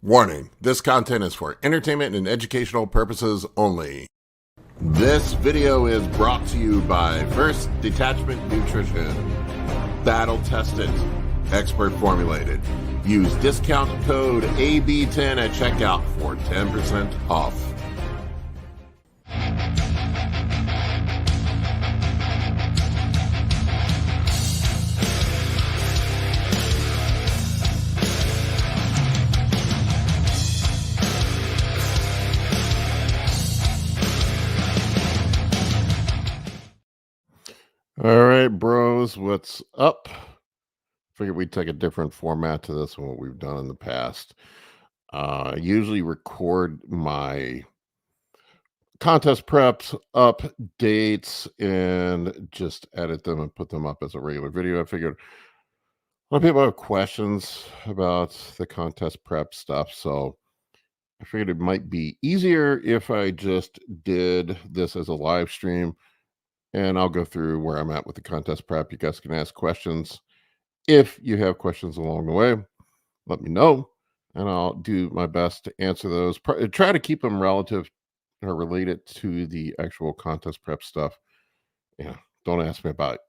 Warning, this content is for entertainment and educational purposes only. This video is brought to you by First Detachment Nutrition. Battle tested, expert formulated. Use discount code AB10 at checkout for 10% off. All right, bros, what's up? Figured we'd take a different format to this than what we've done in the past. I usually record my contest preps, updates, and just edit them and put them up as a regular video. I figured a lot of people have questions about the contest prep stuff, so I figured it might be easier if I just did this as a live stream, and I'll go through where I'm at with the contest prep. You guys can ask questions. If you have questions along the way, let me know, and I'll do my best to answer those. Try to keep them relative or related to the actual contest prep stuff. Yeah, don't ask me about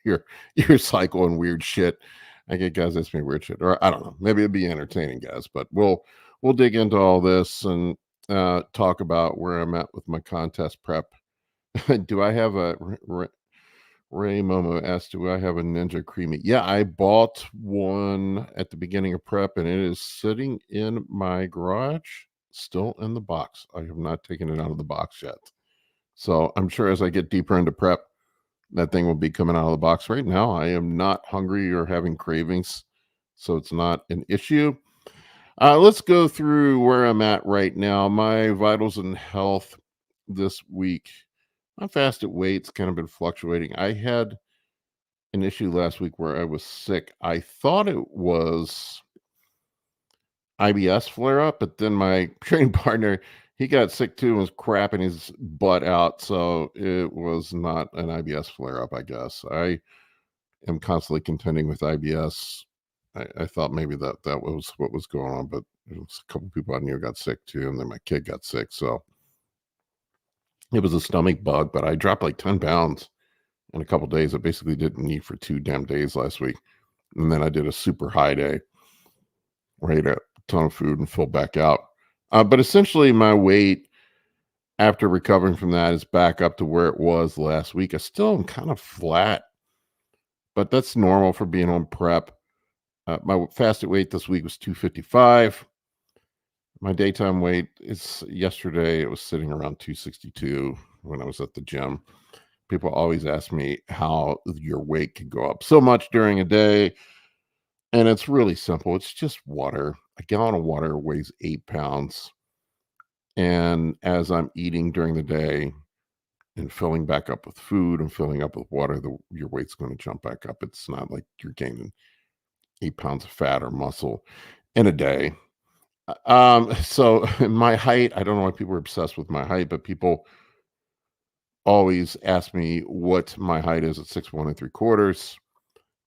your cycle and weird shit. I get guys ask me weird shit, or I don't know. Maybe it'd be entertaining, guys. But we'll dig into all this and talk about where I'm at with my contest prep. Do I have a Ray Momo asked, do I have a Ninja Creamy? Yeah, I bought one at the beginning of prep, and it is sitting in my garage, still in the box. I have not taken it out of the box yet. So I'm sure as I get deeper into prep, that thing will be coming out of the box. Right now, I am not hungry or having cravings, so it's not an issue. Let's go through where I'm at right now. My vitals and health this week. My fasted weight's kind of been fluctuating. I had an issue last week where I was sick. I thought it was IBS flare up, but then my training partner, he got sick too and was crapping his butt out. So it was not an IBS flare up, I guess. I am constantly contending with IBS. I thought maybe that was what was going on, but it was a couple people I knew got sick too, and then my kid got sick. So it was a stomach bug, but I dropped like 10 pounds in a couple days. I basically didn't eat for 2 damn days last week. And then I did a super high day where I ate a ton of food and filled back out. But essentially my weight after recovering from that is back up to where it was last week. I still am kind of flat, but that's normal for being on prep. My fasted weight this week was 255. My daytime weight is yesterday, it was sitting around 262 when I was at the gym. People always ask me how your weight can go up so much during a day. And it's really simple. It's just water. A gallon of water weighs 8 pounds. And as I'm eating during the day and filling back up with food and filling up with water, your weight's going to jump back up. It's not like you're gaining 8 pounds of fat or muscle in a day. So my height, I don't know why people are obsessed with my height, but people always ask me what my height is at 6'1 3/4.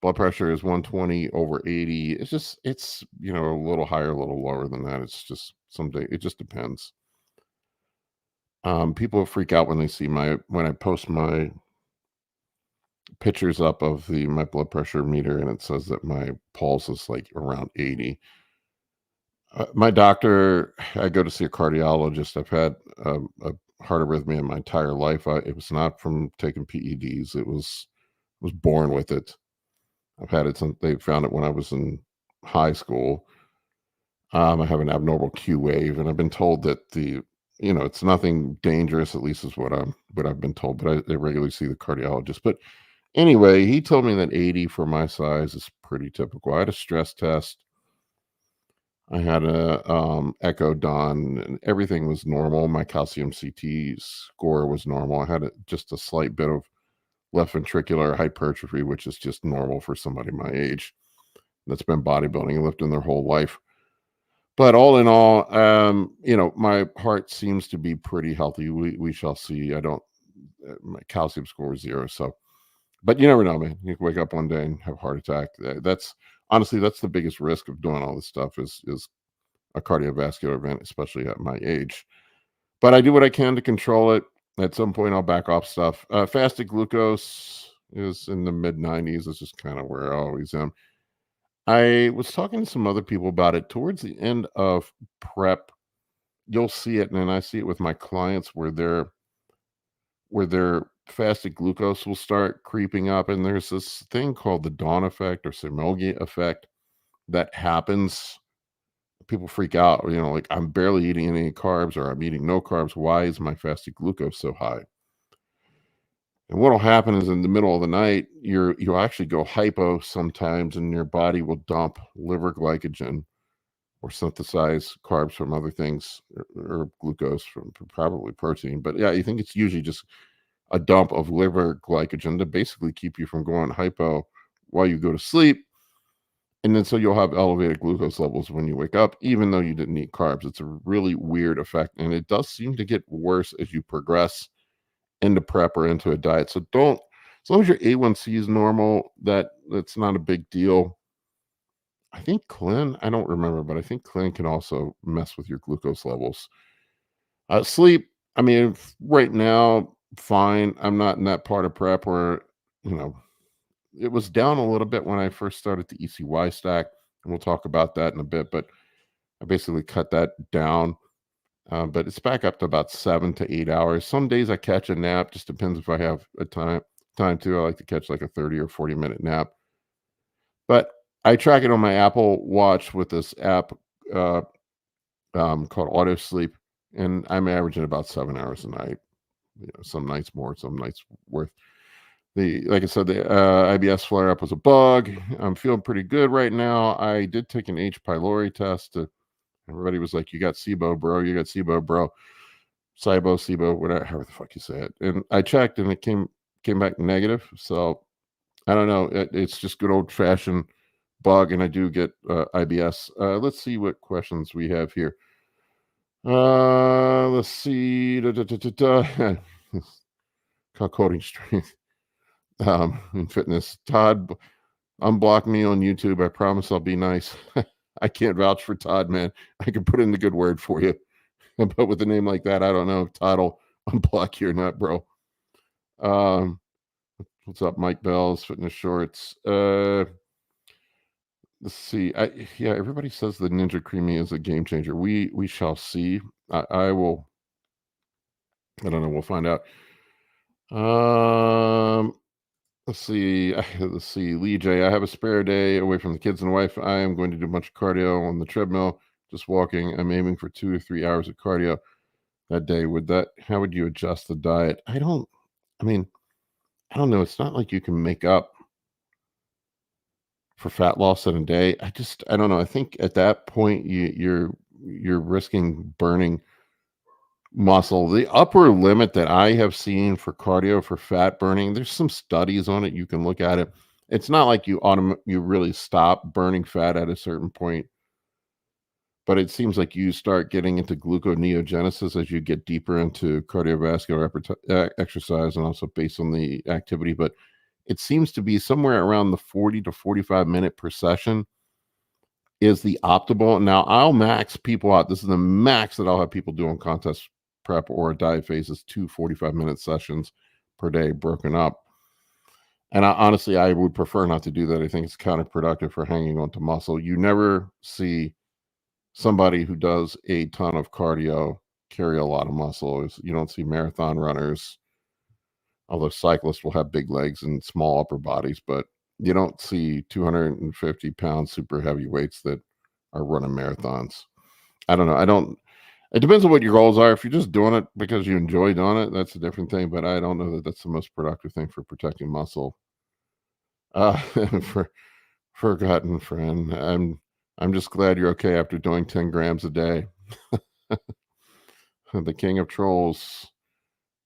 Blood pressure is 120 over 80. It's a little higher, a little lower than that. It's just someday, it just depends. People freak out when they see when I post my pictures up of my blood pressure meter, and it says that my pulse is like around 80. My doctor, I go to see a cardiologist. I've had a heart arrhythmia in my entire life. It was not from taking PEDs. It was born with it. I've had it since they found it when I was in high school. I have an abnormal Q wave, and I've been told that it's nothing dangerous, at least is what I've been told, but I regularly see the cardiologist. But anyway, he told me that 80 for my size is pretty typical. I had a stress test. I had a echo done, and everything was normal. My calcium CT score was normal. I had just a slight bit of left ventricular hypertrophy, which is just normal for somebody my age that's been bodybuilding and lifting their whole life. But all in all, my heart seems to be pretty healthy. We shall see. My calcium score is 0. So, but you never know, man. You can wake up one day and have a heart attack. That's honestly, that's the biggest risk of doing all this stuff is a cardiovascular event, especially at my age. But I do what I can to control it. At some point, I'll back off stuff. Fasted glucose is in the mid 90s. This is kind of where I always am. I was talking to some other people about it towards the end of prep. You'll see it, and then I see it with my clients where their fasted glucose will start creeping up, and there's this thing called the dawn effect or Somogyi effect that happens. People freak out, like I'm barely eating any carbs or I'm eating no carbs. Why is my fasted glucose so high? And what'll happen is in the middle of the night, you'll actually go hypo sometimes, and your body will dump liver glycogen or synthesize carbs from other things or glucose from probably protein. But yeah, you think it's usually just a dump of liver glycogen to basically keep you from going hypo while you go to sleep. And then so you'll have elevated glucose levels when you wake up, even though you didn't eat carbs. It's a really weird effect. And it does seem to get worse as you progress into prep or into a diet. So don't, as long as your A1C is normal, that's not a big deal. I think Clin, I don't remember, but I think Clin can also mess with your glucose levels. Sleep, I mean, right now, fine. I'm not in that part of prep where, you know, it was down a little bit when I first started the ECY stack, and we'll talk about that in a bit, but I basically cut that down. But it's back up to about 7 to 8 hours. Some days I catch a nap, just depends if I have a time to. I like to catch like a 30 or 40-minute nap. But I track it on my Apple Watch with this app uh, called Auto Sleep, and I'm averaging about 7 hours a night. Some nights more, some nights worth. Like I said, the IBS flare up was a bug. I'm feeling pretty good right now. I did take an H. pylori test. Everybody was like, "You got SIBO, bro. You got SIBO, bro." SIBO, whatever, however the fuck you say it. And I checked, and it came back negative. So I don't know. It's just good old fashioned bug, and I do get IBS. Let's see what questions we have here. Let's see. Coding strength in fitness. Todd, unblock me on YouTube. I promise I'll be nice. I can't vouch for Todd, man. I can put in the good word for you. But with a name like that, I don't know if Todd will unblock you or not, bro. What's up, Mike Bell's Fitness Shorts? Let's see. Yeah, everybody says the Ninja Creamy is a game changer. We shall see. I will. I don't know. We'll find out. Let's see. Let's see. Lee J. I have a spare day away from the kids and wife. I am going to do a bunch of cardio on the treadmill, just walking. I'm aiming for 2 or 3 hours of cardio that day. How would you adjust the diet? I don't know. It's not like you can make up for fat loss in a day. I don't know. I think at that point you're risking burning muscle. The upper limit that I have seen for cardio for fat burning, there's some studies on it. You can look at it. It's not like you really stop burning fat at a certain point, but it seems like you start getting into gluconeogenesis as you get deeper into cardiovascular exercise, and also based on the activity. But it seems to be somewhere around the 40 to 45 minute per session is the optimal. Now, I'll max people out. This is the max that I'll have people do on contest prep or a diet phase is 2 45-minute sessions per day broken up. And honestly, I would prefer not to do that. I think it's counterproductive for hanging on to muscle. You never see somebody who does a ton of cardio carry a lot of muscle. You don't see marathon runners, although cyclists will have big legs and small upper bodies, but you don't see 250-pound super heavyweights that are running marathons. I don't know. It depends on what your goals are. If you're just doing it because you enjoy doing it, that's a different thing, but I don't know that that's the most productive thing for protecting muscle. For forgotten friend, I'm just glad you're okay after doing 10 grams a day. The king of trolls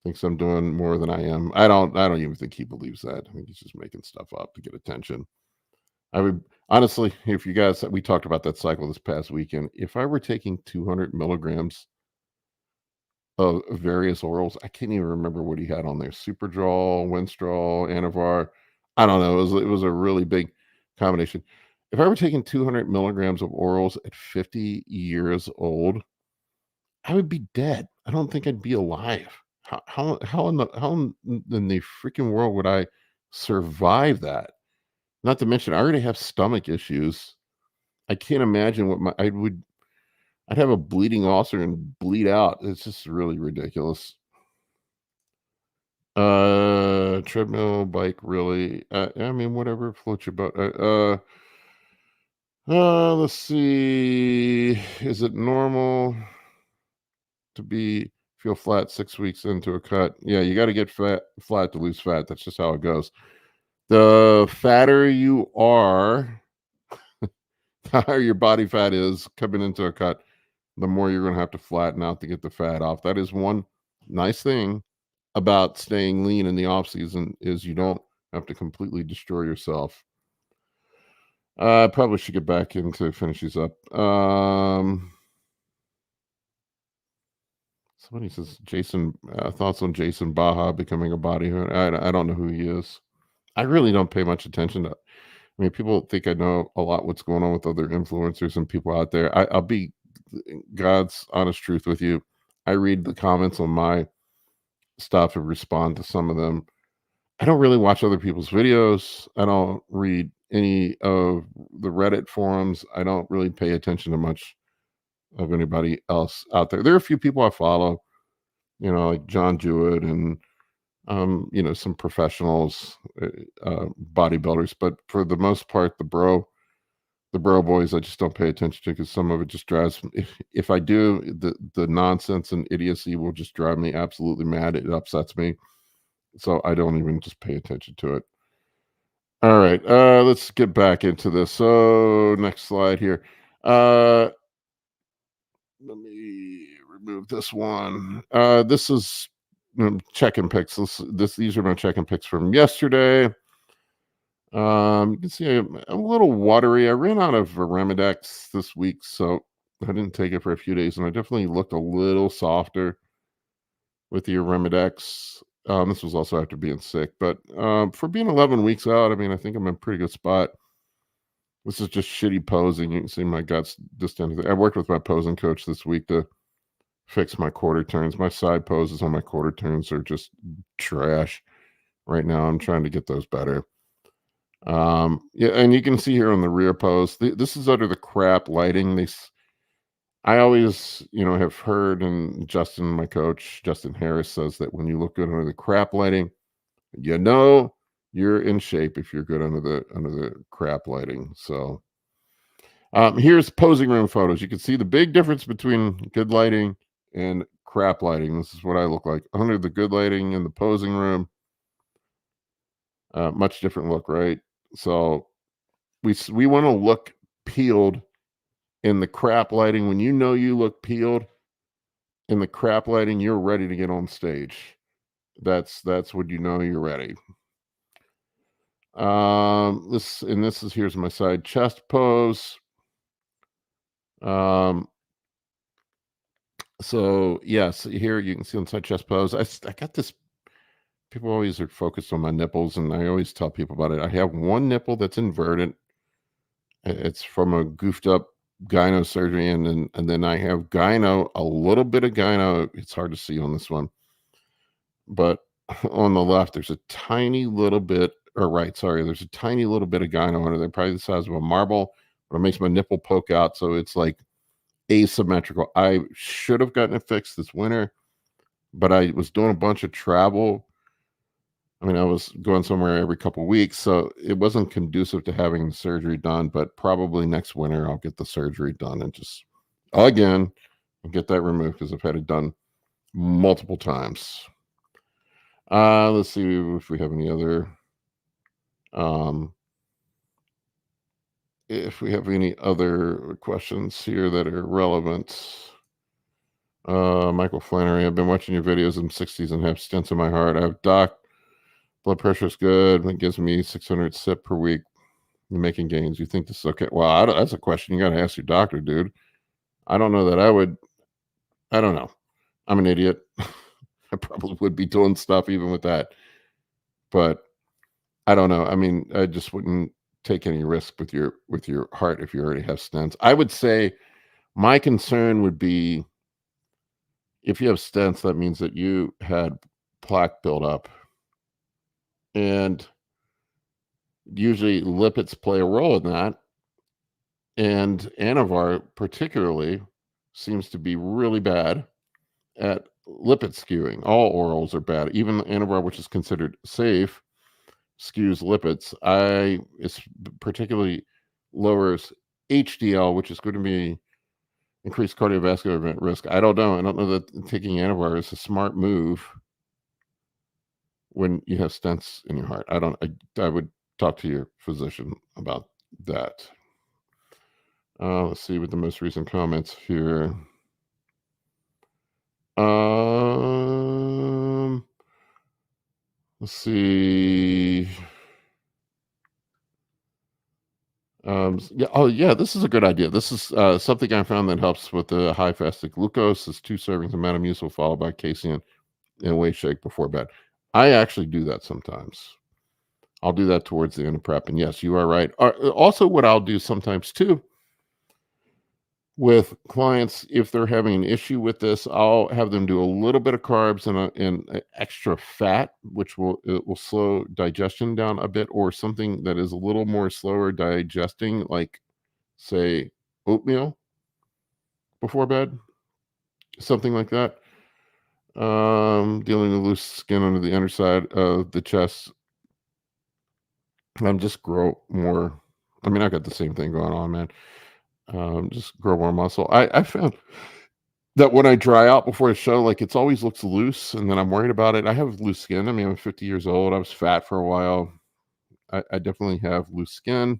thinks I'm doing more than I am. I don't even think he believes that. I think he's just making stuff up to get attention. I would honestly, if you guys, we talked about that cycle this past weekend. If I were taking 200 milligrams of various orals, I can't even remember what he had on there. Superdrol, Winstrol, Anavar. I don't know. It was a really big combination. if I were taking 200 milligrams of orals at 50 years old, I would be dead. I don't think I'd be alive. How in the freaking world would I survive that? Not to mention, I already have stomach issues. I can't imagine what I'd have a bleeding ulcer and bleed out. It's just really ridiculous. Treadmill, bike, really. I mean, whatever floats your boat. Let's see. Is it normal to feel flat 6 weeks into a cut? Yeah, you got to get flat to lose fat. That's just how it goes. The fatter you are, the higher your body fat is coming into a cut, the more you're going to have to flatten out to get the fat off. That is one nice thing about staying lean in the off season, is you don't have to completely destroy yourself. I probably should get back into finish these up. Somebody says Jason, thoughts on Jason Baja becoming a bodybuilder. I don't know who he is. I really don't pay much attention to. I mean, people think I know a lot what's going on with other influencers and people out there. I'll be God's honest truth with you. I read the comments on my stuff and respond to some of them. I don't really watch other people's videos. I don't read any of the Reddit forums. I don't really pay attention to much of anybody else out there. There are a few people I follow, like John Jewett and some professionals, bodybuilders, but for the most part, the bro boys, I just don't pay attention to, because some of it just drives me. If I do, the nonsense and idiocy will just drive me absolutely mad. It upsets me. So I don't even just pay attention to it. All right, let's get back into this. So next slide here. Let me remove this one. This is check-in picks. These are my check-in picks from yesterday. You can see I'm a little watery. I ran out of Arimidex this week, so I didn't take it for a few days, and I definitely looked a little softer with the Arimidex. This was also after being sick, but for being 11 weeks out, I mean, I think I'm in a pretty good spot. This is just shitty posing. You can see my guts distended. I worked with my posing coach this week to fix my quarter turns. My side poses on my quarter turns are just trash right now. I'm trying to get those better. Yeah, and you can see here on the rear pose, this is under the crap lighting. I always, have heard, and Justin, my coach, Justin Harris, says that when you look good under the crap lighting, you're in shape if you're good under the crap lighting. So here's posing room photos. You can see the big difference between good lighting and crap lighting. This is what I look like under the good lighting in the posing room. Much different look, right? So we want to look peeled in the crap lighting. When you look peeled in the crap lighting, you're ready to get on stage. That's when you're ready. Here's my side chest pose. So yes, here you can see on side chest pose. I got this. People always are focused on my nipples, and I always tell people about it. I have one nipple that's inverted. It's from a goofed up gyno surgery, and then I have gyno, a little bit of gyno. It's hard to see on this one, but on the left, there's a tiny little bit, or right, sorry, there's a tiny little bit of gyno under there, probably the size of a marble, but it makes my nipple poke out, so it's like asymmetrical. I should have gotten it fixed this winter, but I was doing a bunch of travel. I mean, I was going somewhere every couple of weeks, so it wasn't conducive to having the surgery done, but probably next winter I'll get the surgery done and just again get that removed, because I've had it done multiple times. Let's see if we have any other questions here that are relevant. Michael Flannery, I've been watching your videos. I'm 60s and have stents in my heart. I have doc. Blood pressure is good. It gives me 600 sip per week. I'm making gains. You think this is okay? Well, that's a question you got to ask your doctor, dude. I don't know that I would. I don't know. I'm an idiot. I probably would be doing stuff even with that. But I don't know. I mean, I just wouldn't take any risk with your heart if you already have stents. I would say my concern would be if you have stents, that means that you had plaque buildup, and usually lipids play a role in that. And Anavar particularly seems to be really bad at lipid skewing. All orals are bad. Even Anavar, which is considered safe, skews lipids. It's particularly lowers HDL, which is going to be increased cardiovascular event risk. I don't know. I don't know that taking Anavar is a smart move when you have stents in your heart. I would talk to your physician about that. Let's see what the most recent comments here. Let's see. Yeah. Oh, yeah. This is a good idea. This is something I found that helps with the high fasted glucose. Is 2 servings of Metamucil followed by casein and whey shake before bed. I actually do that sometimes. I'll do that towards the end of prep. And yes, you are right. Also, what I'll do sometimes too with clients, if they're having an issue with this, I'll have them do a little bit of carbs and extra fat, which will slow digestion down a bit, or something that is a little more slower digesting, like say oatmeal before bed, something like that. Dealing with loose skin under the underside of the chest. Just grow more. I mean, I got the same thing going on, man. Just grow more muscle. I found that when I dry out before a show, like it's always looks loose, and then I'm worried about it. I have loose skin. I mean, I'm 50 years old. I was fat for a while. I definitely have loose skin.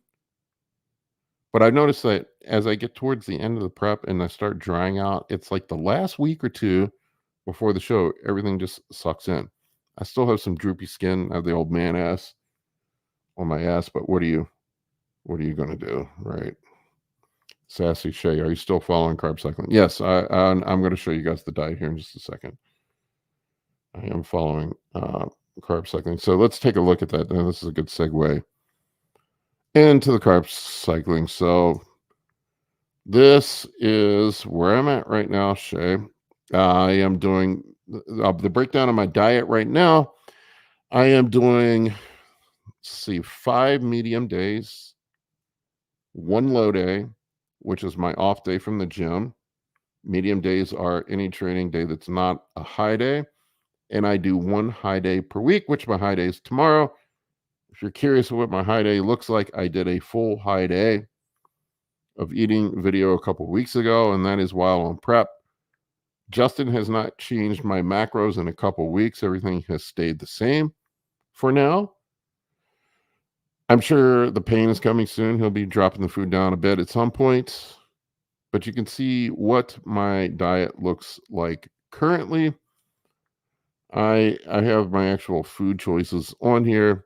But I noticed that as I get towards the end of the prep and I start drying out, it's like the last week or two before the show, everything just sucks in. I still have some droopy skin. I have the old man ass on my ass, but what are you going to do, right? Sassy Shay, are you still following carb cycling? Yes, I'm going to show you guys the diet here in just a second. I am following carb cycling. So let's take a look at that. Now, this is a good segue into the carb cycling. So this is where I'm at right now, Shay. I am doing the breakdown of my diet right now. I am doing, let's see, 5 medium days, 1 low day, which is my off day from the gym. Medium days are any training day that's not a high day. And I do 1 high day per week, which my high day is tomorrow. If you're curious what my high day looks like, I did a full high day of eating video a couple weeks ago, and that is while on prep. Justin has not changed my macros in a couple weeks. Everything has stayed the same for now. I'm sure the pain is coming soon. He'll be dropping the food down a bit at some point. But you can see what my diet looks like currently. I have my actual food choices on here.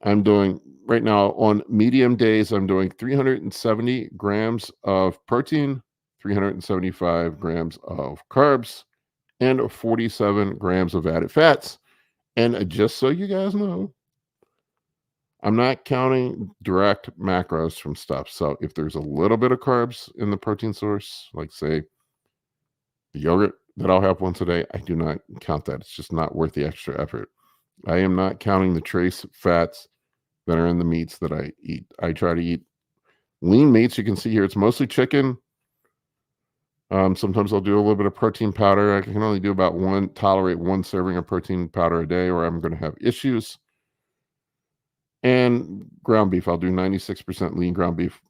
I'm doing right now on medium days, I'm doing 370 grams of protein, 375 grams of carbs, and 47 grams of added fats. And just so you guys know, I'm not counting direct macros from stuff. So if there's a little bit of carbs in the protein source, like say the yogurt that I'll have once a day, I do not count that. It's just not worth the extra effort. I am not counting the trace fats that are in the meats that I eat. I try to eat lean meats. You can see here, it's mostly chicken. Sometimes I'll do a little bit of protein powder. I can only do tolerate 1 serving of protein powder a day, or I'm going to have issues. And ground beef, I'll do 96% lean ground beef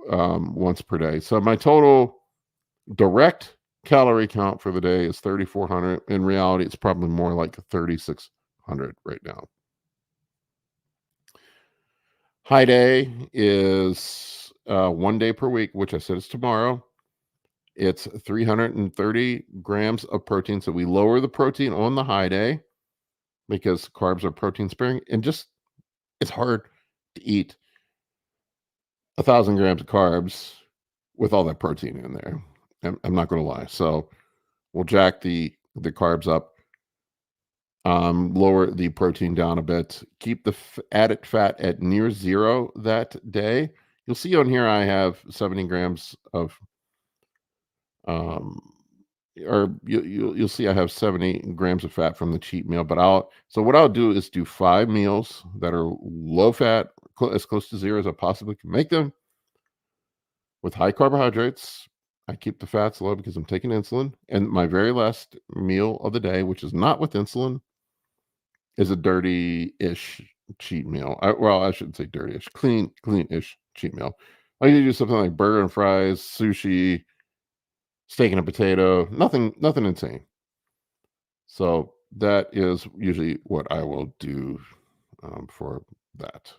once per day. So my total direct calorie count for the day is 3,400. In reality, it's probably more like 3,600 right now. High day is 1 day per week, which I said is tomorrow. It's 330 grams of protein. So we lower the protein on the high day because carbs are protein sparing. And just, it's hard to eat 1,000 grams of carbs with all that protein in there. I'm not going to lie. So we'll jack the carbs up Lower the protein down a bit. Keep the added fat at near zero that day. You'll see on here I have 70 grams of, um, or you'll see I have 70 grams of fat from the cheat meal. But what I'll do is do 5 meals that are low fat, as close to zero as I possibly can make them, with high carbohydrates. I keep the fats low because I'm taking insulin. And my very last meal of the day, which is not with insulin, is a dirty-ish cheat meal. I shouldn't say dirty-ish, clean-ish cheat meal. I usually do something like burger and fries, sushi, steak and a potato, nothing insane. So that is usually what I will do for that.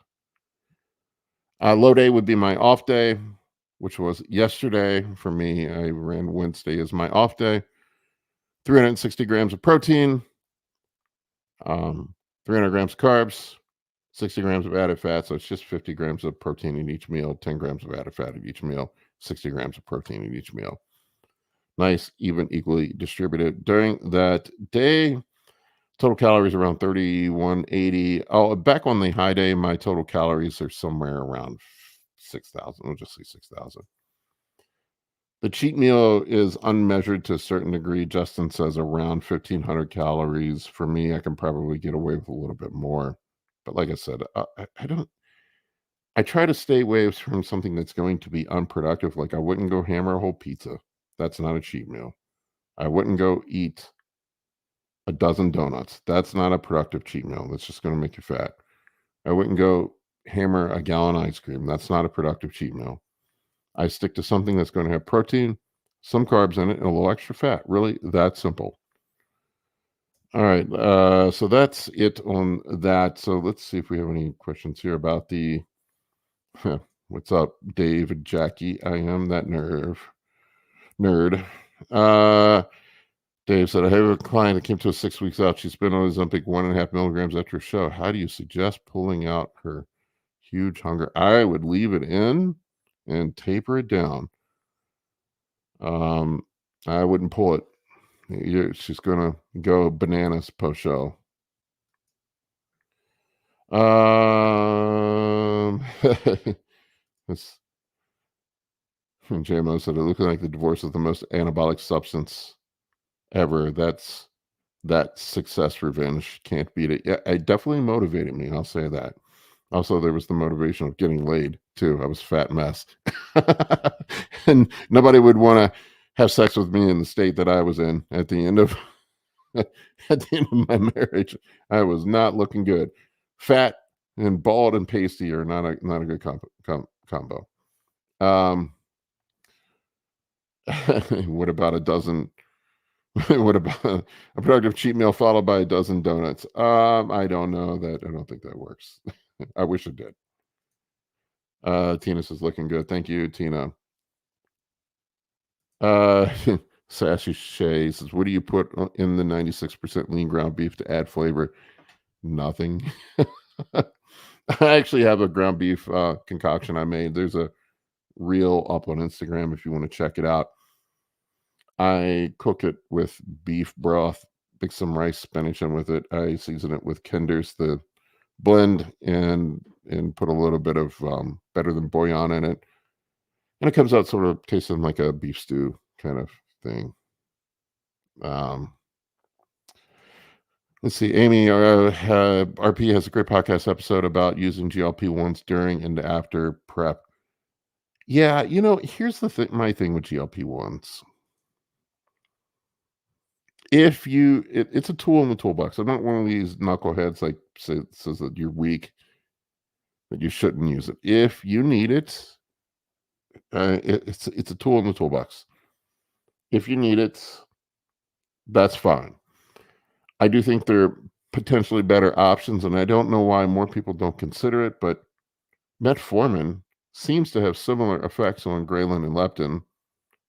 Low day would be my off day, which was yesterday for me. I ran Wednesday as my off day. 360 grams of protein, 300 grams of carbs, 60 grams of added fat. So it's just 50 grams of protein in each meal, 10 grams of added fat in each meal, 60 grams of protein in each meal. Nice, even, equally distributed. During that day, total calories around 3180. Oh, back on the high day, my total calories are somewhere around 6,000. We'll just say 6,000. The cheat meal is unmeasured to a certain degree. Justin says around 1,500 calories. For me, I can probably get away with a little bit more. But like I said, I try to stay away from something that's going to be unproductive. Like I wouldn't go hammer a whole pizza. That's not a cheat meal. I wouldn't go eat a dozen donuts. That's not a productive cheat meal. That's just going to make you fat. I wouldn't go hammer a gallon ice cream. That's not a productive cheat meal. I stick to something that's going to have protein, some carbs in it, and a little extra fat. Really, that simple. All right. So that's it on that. So let's see if we have any questions here about the. What's up, Dave and Jackie? I am that nerd. Dave said, I have a client that came to us 6 weeks out. She's been on Ozempic 1.5 milligrams after a show. How do you suggest pulling out her huge hunger? I would leave it in and taper it down. I wouldn't pull it. She's gonna go bananas post show. This JMO said, it looking like the divorce is the most anabolic substance ever. That success revenge can't beat it. Yeah, it definitely motivated me. I'll say that. Also, there was the motivation of getting laid too. I was a fat mess, and nobody would want to have sex with me in the state that I was in at the end of my marriage. I was not looking good. Fat and bald and pasty are not a good combo. What about a dozen? What about a productive cheat meal followed by a dozen donuts? I don't know that. I don't think that works. I wish it did. Tina says, looking good. Thank you, Tina. Sassy Shay says, what do you put in the 96% lean ground beef to add flavor? Nothing. I actually have a ground beef concoction I made. There's a reel up on Instagram if you want to check it out. I cook it with beef broth, mix some rice, spinach in with it. I season it with Kinder's, the blend, and put a little bit of better than bouillon in it. And it comes out sort of tasting like a beef stew kind of thing. Let's see. Amy, RP has a great podcast episode about using GLP-1s during and after prep. Yeah, here's the thing. My thing with GLP-1s. If it's a tool in the toolbox. I'm not one of these knuckleheads like says that you're weak, that you shouldn't use it. If you need it, it's a tool in the toolbox. If you need it, that's fine. I do think there are potentially better options, and I don't know why more people don't consider it, but metformin seems to have similar effects on ghrelin and leptin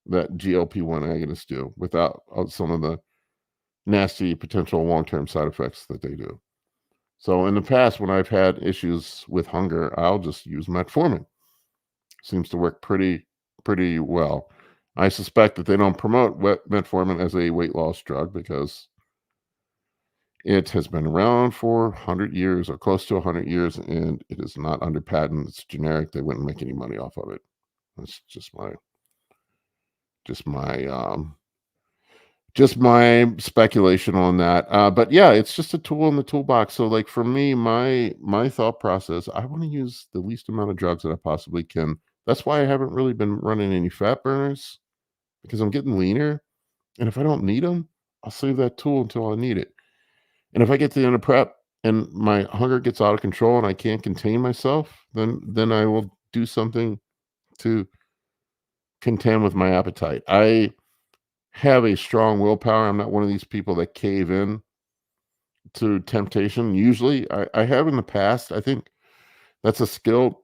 that GLP-1 agonists do, without some of the nasty potential long-term side effects that they do. So in the past, when I've had issues with hunger, I'll just use metformin. Seems to work pretty well. I suspect that they don't promote metformin as a weight loss drug because It has been around for 100 years or close to 100 years, and it is not under patent. It's generic. They wouldn't make any money off of it. That's just my just my speculation on that. But yeah, it's just a tool in the toolbox. So like for me, my thought process, I want to use the least amount of drugs that I possibly can. That's why I haven't really been running any fat burners, because I'm getting leaner. And if I don't need them, I'll save that tool until I need it. And if I get to the end of prep and my hunger gets out of control and I can't contain myself, then I will do something to contend with my appetite. I have a strong willpower. I'm not one of these people that cave in to temptation. Usually I have in the past. I think that's a skill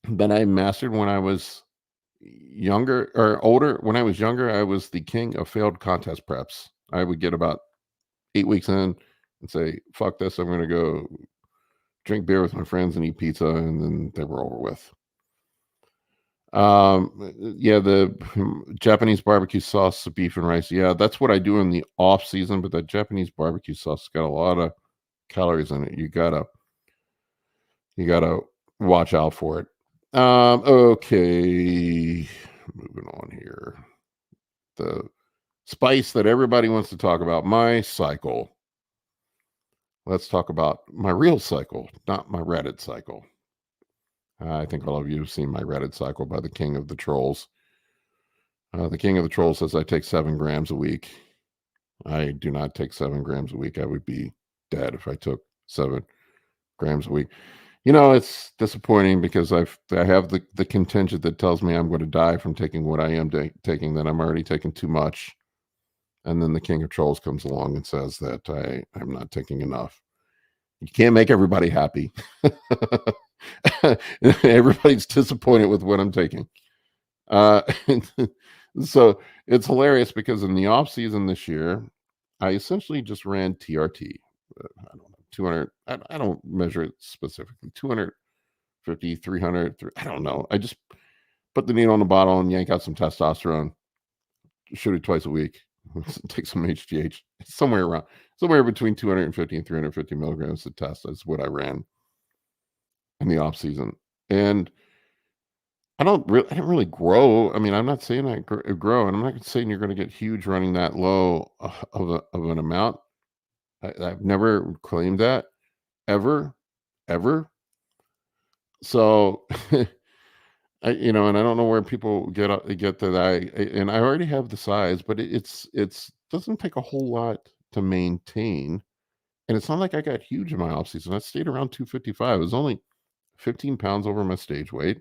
that I mastered when I was younger or older. When I was younger, I was the king of failed contest preps. I would get about 8 weeks in and say, fuck this, I'm going to go drink beer with my friends and eat pizza, and then they were over with. Yeah, the Japanese barbecue sauce, beef and rice. Yeah, that's what I do in the off season, but that Japanese barbecue sauce has got a lot of calories in it. You gotta watch out for it. Okay, moving on here. The spice that everybody wants to talk about, my cycle. Let's talk about my real cycle, not my Reddit cycle. I think all of you have seen my Reddit cycle by the King of the Trolls. The King of the Trolls says I take 7 grams a week. I do not take 7 grams a week. I would be dead if I took 7 grams a week. You know, it's disappointing because I have the contingent that tells me I'm going to die from taking what I am taking, that I'm already taking too much. And then the King of Trolls comes along and says that I'm not taking enough. You can't make everybody happy. Everybody's disappointed with what I'm taking. So it's hilarious because in the off season this year, I essentially just ran TRT. I don't know, 200. I don't measure it specifically. 250, 300. I don't know. I just put the needle on the bottle and yank out some testosterone. Shoot it twice a week. Take some HGH. It's somewhere between 250 and 350 milligrams of test. That's what I ran in the off season. And I didn't really grow. I mean, I'm not saying I grow, and I'm not saying you're going to get huge running that low of an amount. I've never claimed that ever. So, and I don't know where people get to that. And I already have the size, but it's doesn't take a whole lot to maintain. And it's not like I got huge in my off season. I stayed around 255. It was only 15 pounds over my stage weight.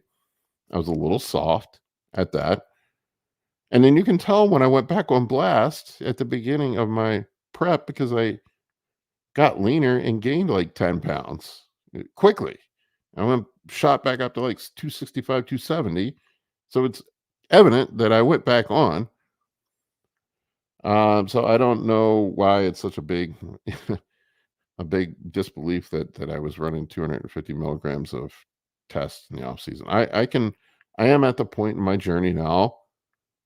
I was a little soft at that. And then you can tell when I went back on blast at the beginning of my prep, because I got leaner and gained like 10 pounds quickly. I shot back up to like 265, 270. So it's evident that I went back on. So I don't know why it's such a big a big disbelief that I was running 250 milligrams of tests in the off season. I am at the point in my journey now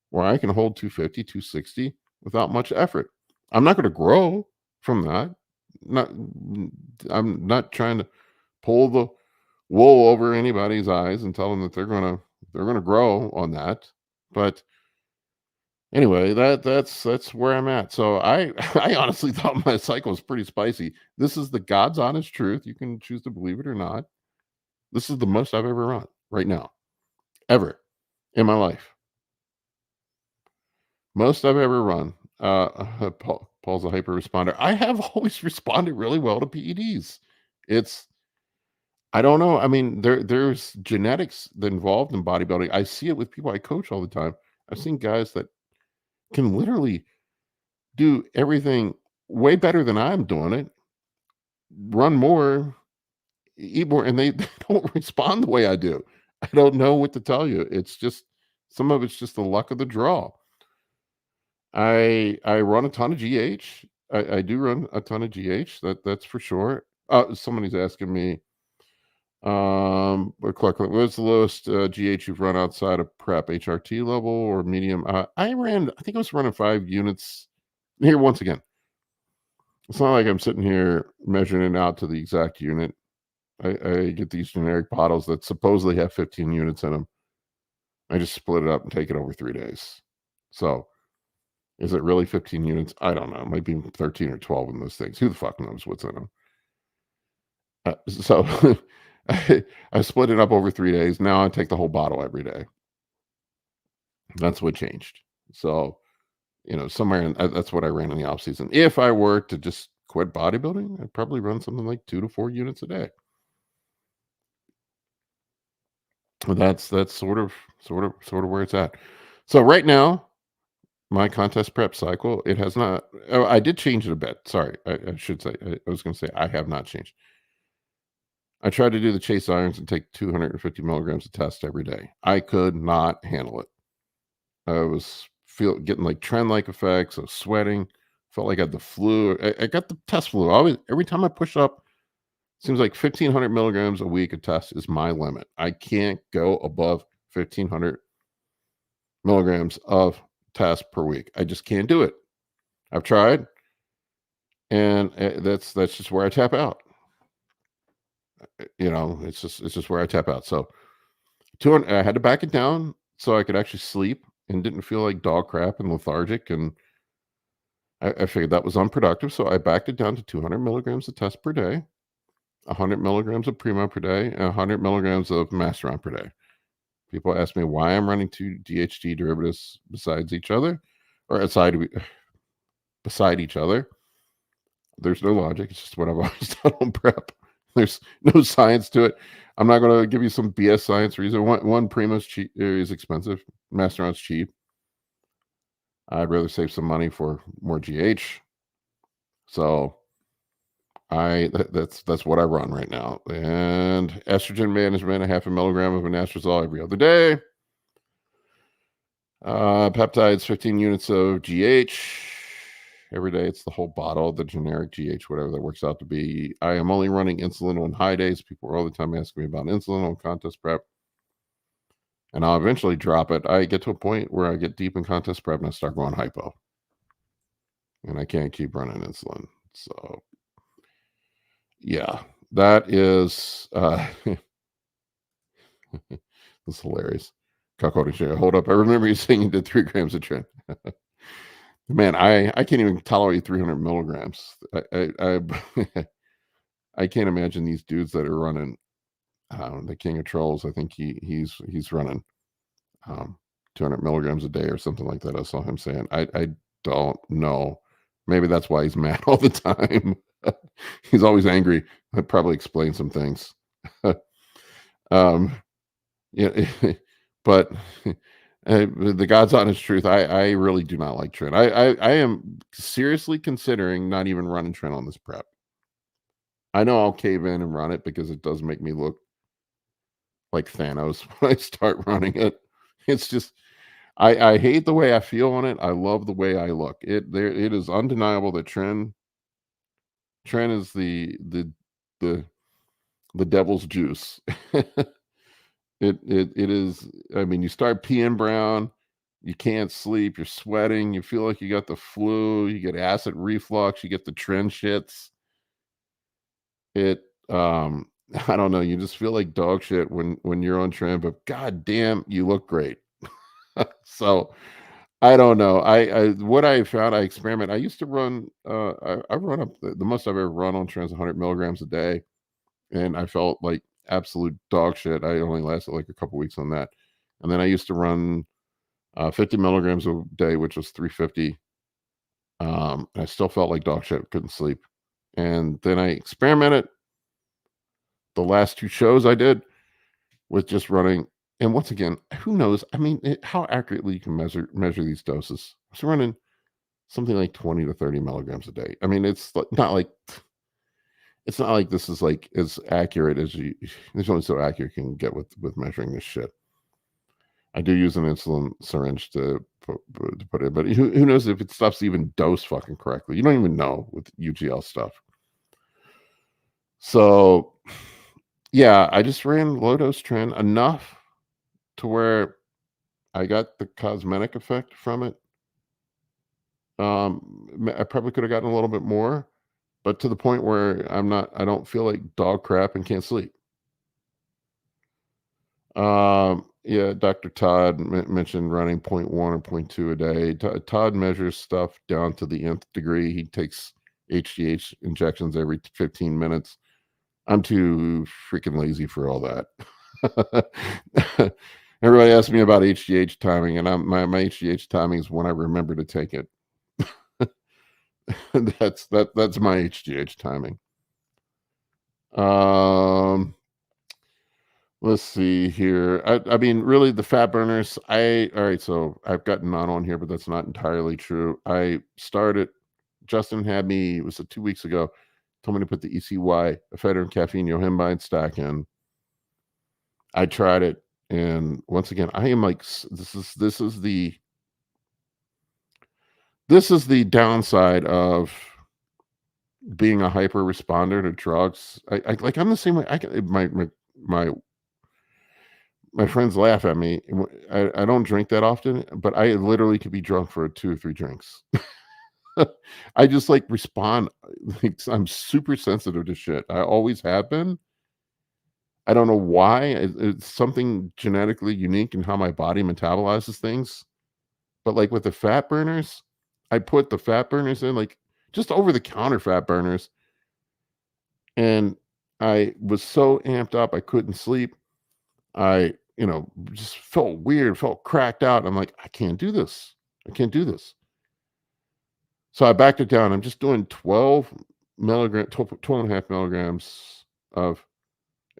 where I can hold 250, 260 without much effort. I'm not going to grow from that. I'm not trying to pull the wool over anybody's eyes and tell them that they're going to grow on that. But anyway, that's where I'm at. So I I honestly thought my cycle was pretty spicy. This is the God's honest truth. You can choose to believe it or not. This is the most I've ever run right now, ever in my life. Most I've ever run. Paul's a hyper responder. I have always responded really well to PEDs. I don't know. I mean, there's genetics involved in bodybuilding. I see it with people I coach all the time. I've seen guys that can literally do everything way better than I'm doing it, run more, eat more, and they don't respond the way I do. I don't know what to tell you. It's just some of it's just the luck of the draw. I run a ton of GH. I do run a ton of GH. That's for sure. Somebody's asking me, Clark, what's the lowest GH you've run outside of prep? HRT level or medium? I think I was running 5 units. Here once again, It's not like I'm sitting here measuring it out to the exact unit. I get these generic bottles that supposedly have 15 units in them. I just split it up and take it over 3 days. So is it really 15 units? I don't know. It might be 13 or 12 in those things. Who the fuck knows what's in them? So I split it up over 3 days. Now I take the whole bottle every day. That's what changed. So, somewhere that's what I ran in the off season. If I were to just quit bodybuilding, I'd probably run something like 2 to 4 units a day. That's sort of where it's at. So right now, my contest prep cycle, it has not. Oh, I did change it a bit. Sorry, I should say. I was going to say I have not changed. I tried to do the chase irons and take 250 milligrams of test every day. I could not handle it. I was getting like trend like effects. I was sweating. Felt like I had the flu. I got the test flu. Every time I push up, seems like 1,500 milligrams a week of test is my limit. I can't go above 1,500 milligrams of test per week. I just can't do it. I've tried, and that's just where I tap out. It's just where I tap out. So 200, I had to back it down so I could actually sleep and didn't feel like dog crap and lethargic. And I figured that was unproductive, so I backed it down to 200 milligrams of test per day, 100 milligrams of Primo per day, and 100 milligrams of Masteron per day. People ask me why I'm running 2 DHT derivatives beside each other. There's no logic. It's just what I've always done on prep. There's no science to it. I'm not going to give you some BS science reason. One Primo's cheap is expensive. Masteron's cheap. I'd rather save some money for more GH. So that's what I run right now. And estrogen management, a half a milligram of anastrozole every other day. Peptides, 15 units of GH every day. It's the whole bottle, the generic GH, whatever that works out to be. I am only running insulin on high days. People are all the time asking me about insulin on contest prep. And I'll eventually drop it. I get to a point where I get deep in contest prep and I start going hypo. And I can't keep running insulin. So yeah, that is that's hilarious. Cuckolding shit. Hold up. I remember you saying you did 3 grams of tren. Man, I can't even tolerate 300 milligrams. I can't imagine these dudes that are running the King of Trolls. I think he's running 200 milligrams a day or something like that. I saw him saying. I don't know. Maybe that's why he's mad all the time. He's always angry. That probably explains some things. Yeah, but the God's honest truth, I really do not like tren. I am seriously considering not even running tren on this prep. I know I'll cave in and run it because it does make me look like Thanos when I start running it. It's just I hate the way I feel on it. I love the way I look. It is undeniable that tren is the devil's juice. It is. I mean, you start peeing brown, you can't sleep, you're sweating, you feel like you got the flu, you get acid reflux, you get the tren shits. It I don't know, you just feel like dog shit when you're on tren, but god damn, you look great. So I don't know. I what I found, I experiment. I used to run I run up the most I've ever run on tren is 100 milligrams a day, and I felt like absolute dog shit. I only lasted like a couple weeks on that. And then I used to run 50 milligrams a day, which was 350. I still felt like dog shit, couldn't sleep. And then I experimented the last 2 shows I did with just running. And once again, who knows? I mean, how accurately you can measure these doses. I was running something like 20 to 30 milligrams a day. I mean, it's not like this is like as accurate as you. There's only so accurate you can get with measuring this shit. I do use an insulin syringe to put in, but who knows if it stuff's even dosed fucking correctly? You don't even know with UGL stuff. So, yeah, I just ran low dose tren enough to where I got the cosmetic effect from it. I probably could have gotten a little bit more, but to the point where I don't feel like dog crap and can't sleep. Yeah, Dr. Todd mentioned running zero point 0.1 or zero point 0.2 a day. Todd measures stuff down to the nth degree. He takes HGH injections every 15 minutes. I'm too freaking lazy for all that. Everybody asks me about HGH timing, and my HGH timing is when I remember to take it. That's my HGH timing. Let's see here. I mean, really, the fat burners. All right. So I've got not on here, but that's not entirely true. I started. Justin had me. It was 2 weeks ago. Told me to put the ECY, ephedrine, caffeine, yohimbine stack in. I tried it, and once again, I am like, this is the downside of being a hyper responder to drugs. I'm the same way. My friends laugh at me. I don't drink that often, but I literally could be drunk for 2 or 3 drinks. I just like respond. Like, I'm super sensitive to shit. I always have been. I don't know why. It's something genetically unique in how my body metabolizes things. But like with the fat burners, I put the fat burners in, like just over the counter fat burners. And I was so amped up, I couldn't sleep. I, just felt weird, felt cracked out. I'm like, I can't do this. I can't do this. So I backed it down. I'm just doing 12 and a half milligrams of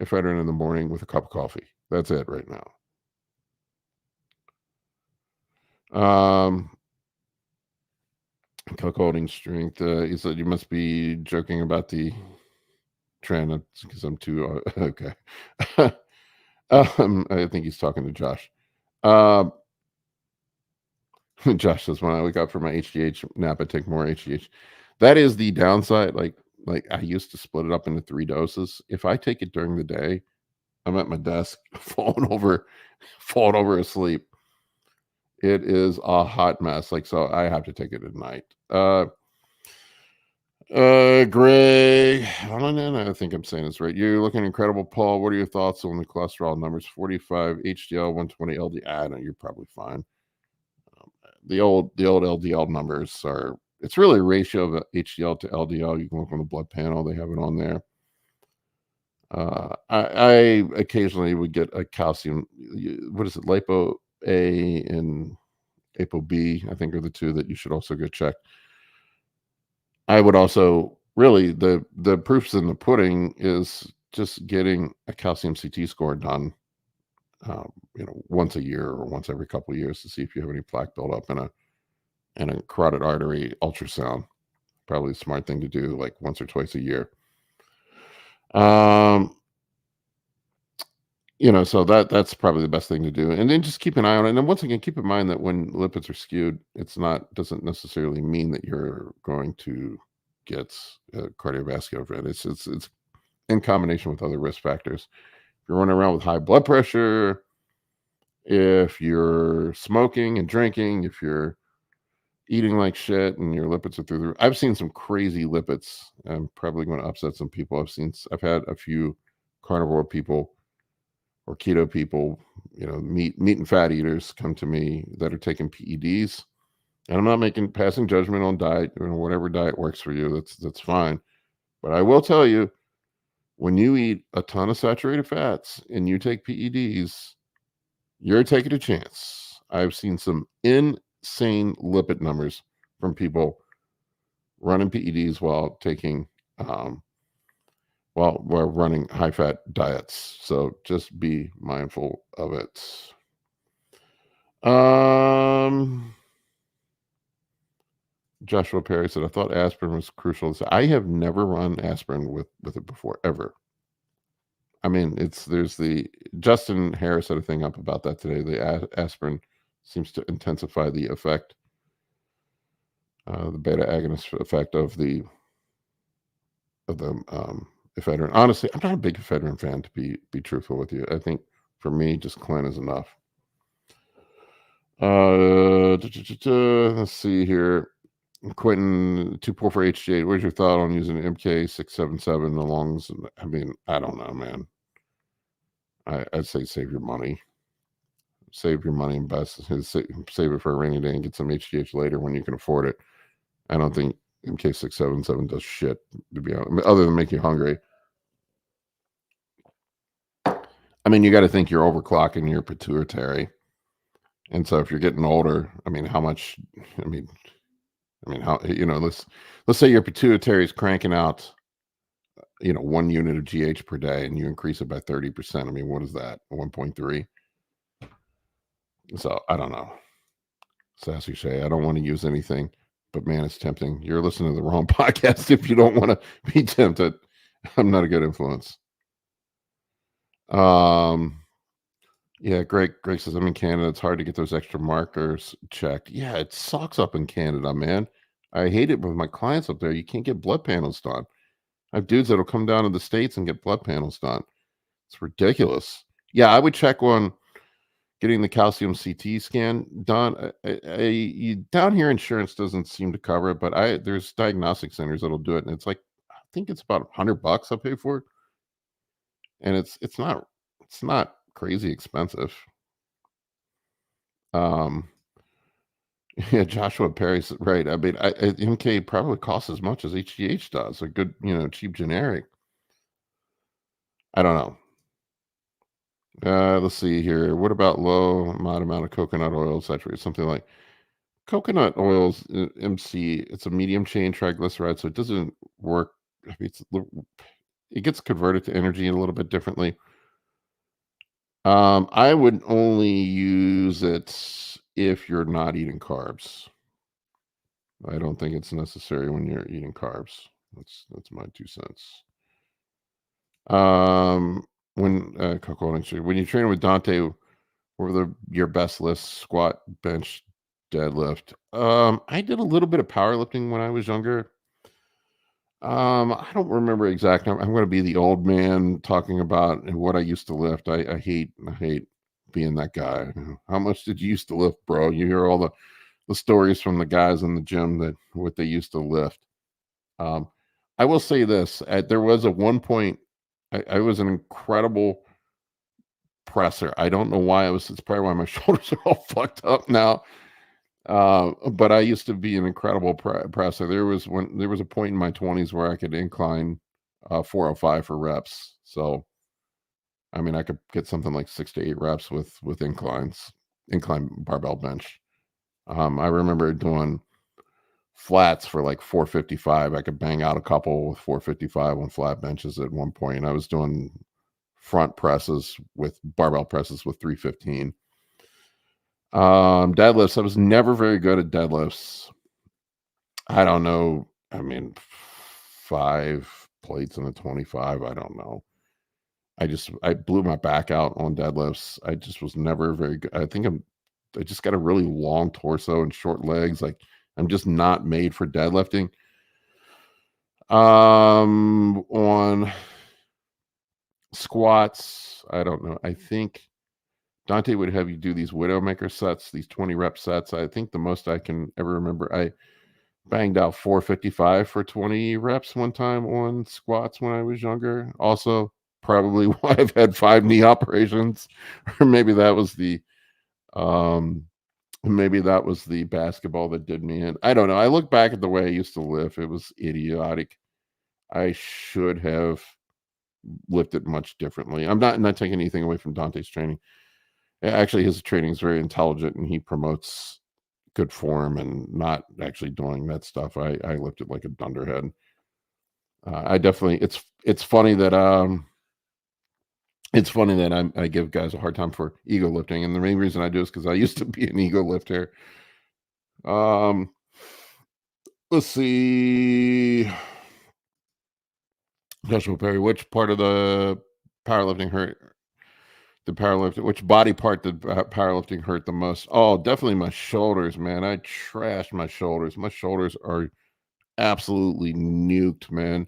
ephedrine in the morning with a cup of coffee. That's it right now. Holding strength. He said you must be joking about the trend because I'm too okay. I think he's talking to Josh. Josh says when I wake up for my HGH nap, I take more HGH. That is the downside. Like I used to split it up into 3 doses. If I take it during the day, I'm at my desk falling over asleep. It is a hot mess. Like, so I have to take it at night. Gray, I don't know. I think I'm saying this right. You're looking incredible, Paul. What are your thoughts on the cholesterol numbers? 45 HDL, 120 LDL. I know you're probably fine. The old LDL numbers are. It's really a ratio of HDL to LDL. You can look on the blood panel; they have it on there. I occasionally would get a calcium. What is it? Lipo A and Apo B, I think, are the 2 that you should also get checked. I would also really the proofs in the pudding is just getting a calcium CT score done, once a year or once every couple of years to see if you have any plaque buildup and a carotid artery ultrasound. Probably a smart thing to do, like once or twice a year. So that's probably the best thing to do. And then just keep an eye on it. And then once again, keep in mind that when lipids are skewed, doesn't necessarily mean that you're going to get a cardiovascular event. It's in combination with other risk factors. If you're running around with high blood pressure, if you're smoking and drinking, if you're eating like shit and your lipids are through the roof. I've seen some crazy lipids. I'm probably going to upset some people. I've had a few carnivore people or keto people, meat and fat eaters come to me that are taking PEDs. And I'm not passing judgment on diet, whatever diet works for you, that's fine. But I will tell you, when you eat a ton of saturated fats and you take PEDs, you're taking a chance. I've seen some insane lipid numbers from people running PEDs while taking while we're running high fat diets. So just be mindful of it. Joshua Perry said, I thought aspirin was crucial. I have never run aspirin with it before, ever. I mean, there's the Justin Harris had a thing up about that today. The aspirin seems to intensify the effect, the beta agonist effect of the ephedrine. Honestly, I'm not a big ephedrine fan, to be truthful with you. I think for me, just Clen is enough. Let's see here. Quentin 244 HJ. What's your thought on using MK677 along? I mean, I don't know, man. I'd say save your money. Save your money and best save it for a rainy day and get some HGH later when you can afford it. I don't think MK677 does shit, to be honest, other than make you hungry. I mean, you got to think you're overclocking your pituitary. And so if you're getting older, I mean, how much, I mean, how, let's say your pituitary is cranking out, 1 unit of GH per day and you increase it by 30%. I mean, what is that? 1.3. So I don't know. Sassy Shay, I don't want to use anything, but man, it's tempting. You're listening to the wrong podcast if you don't want to be tempted. I'm not a good influence. Yeah, Greg says, I'm in Canada. It's hard to get those extra markers checked. Yeah, it sucks up in Canada, man. I hate it with my clients up there. You can't get blood panels done. I have dudes that'll come down to the States and get blood panels done. It's ridiculous. Yeah, I would check on getting the calcium CT scan done. Down here, insurance doesn't seem to cover it, but there's diagnostic centers that'll do it, and it's like, I think it's about $100 I pay for it, and it's not crazy expensive. Yeah, Joshua Perry's right. I mean, MK probably costs as much as HGH does. A good, cheap generic. I don't know. Let's see here. What about low amount of coconut oil saturated? Something like coconut oils, MC. It's a medium chain triglyceride, so it doesn't work. I mean, it gets converted to energy a little bit differently. I would only use it if you're not eating carbs. I don't think it's necessary when you're eating carbs. That's my 2 cents. When you train with Dante, what were your best lists? Squat, bench, deadlift. I did a little bit of powerlifting when I was younger. I don't remember exactly. I'm going to be the old man talking about what I used to lift. I hate being that guy. How much did you used to lift, bro? You hear all the stories from the guys in the gym that what they used to lift. I will say this: there was a one point, I was an incredible presser. I don't know why it's probably why my shoulders are all fucked up now. But I used to be an incredible presser. There was a point in my 20s where I could incline 405 for reps. So, I mean, I could get something like 6 to 8 reps with incline barbell bench. I remember doing flats for like 455. I could bang out a couple with 455 on flat benches at one point. I was doing front presses with barbell presses with 315. Deadlifts. I was never very good at deadlifts. I don't know. I mean, 5 plates in a 25. I don't know. I blew my back out on deadlifts. I just was never very good. I just got a really long torso and short legs. Like I'm just not made for deadlifting. On squats, I don't know. I think Dante would have you do these Widowmaker sets, these 20 rep sets. I think the most I can ever remember, I banged out 455 for 20 reps one time on squats when I was younger. Also, probably why I've had 5 knee operations, or maybe that was the basketball that did me in. I don't know. I look back at the way I used to lift. It was idiotic. I should have lifted much differently. I'm not taking anything away from Dante's training. Actually, his training is very intelligent and he promotes good form and not actually doing that stuff. I lifted like a dunderhead. I definitely, it's funny that I give guys a hard time for ego lifting, and the main reason I do is because I used to be an ego lifter. Let's see. Joshua Perry, which part of the powerlifting hurt? Which body part did powerlifting hurt the most? Oh, definitely my shoulders, man. I trashed my shoulders. My shoulders are absolutely nuked, man.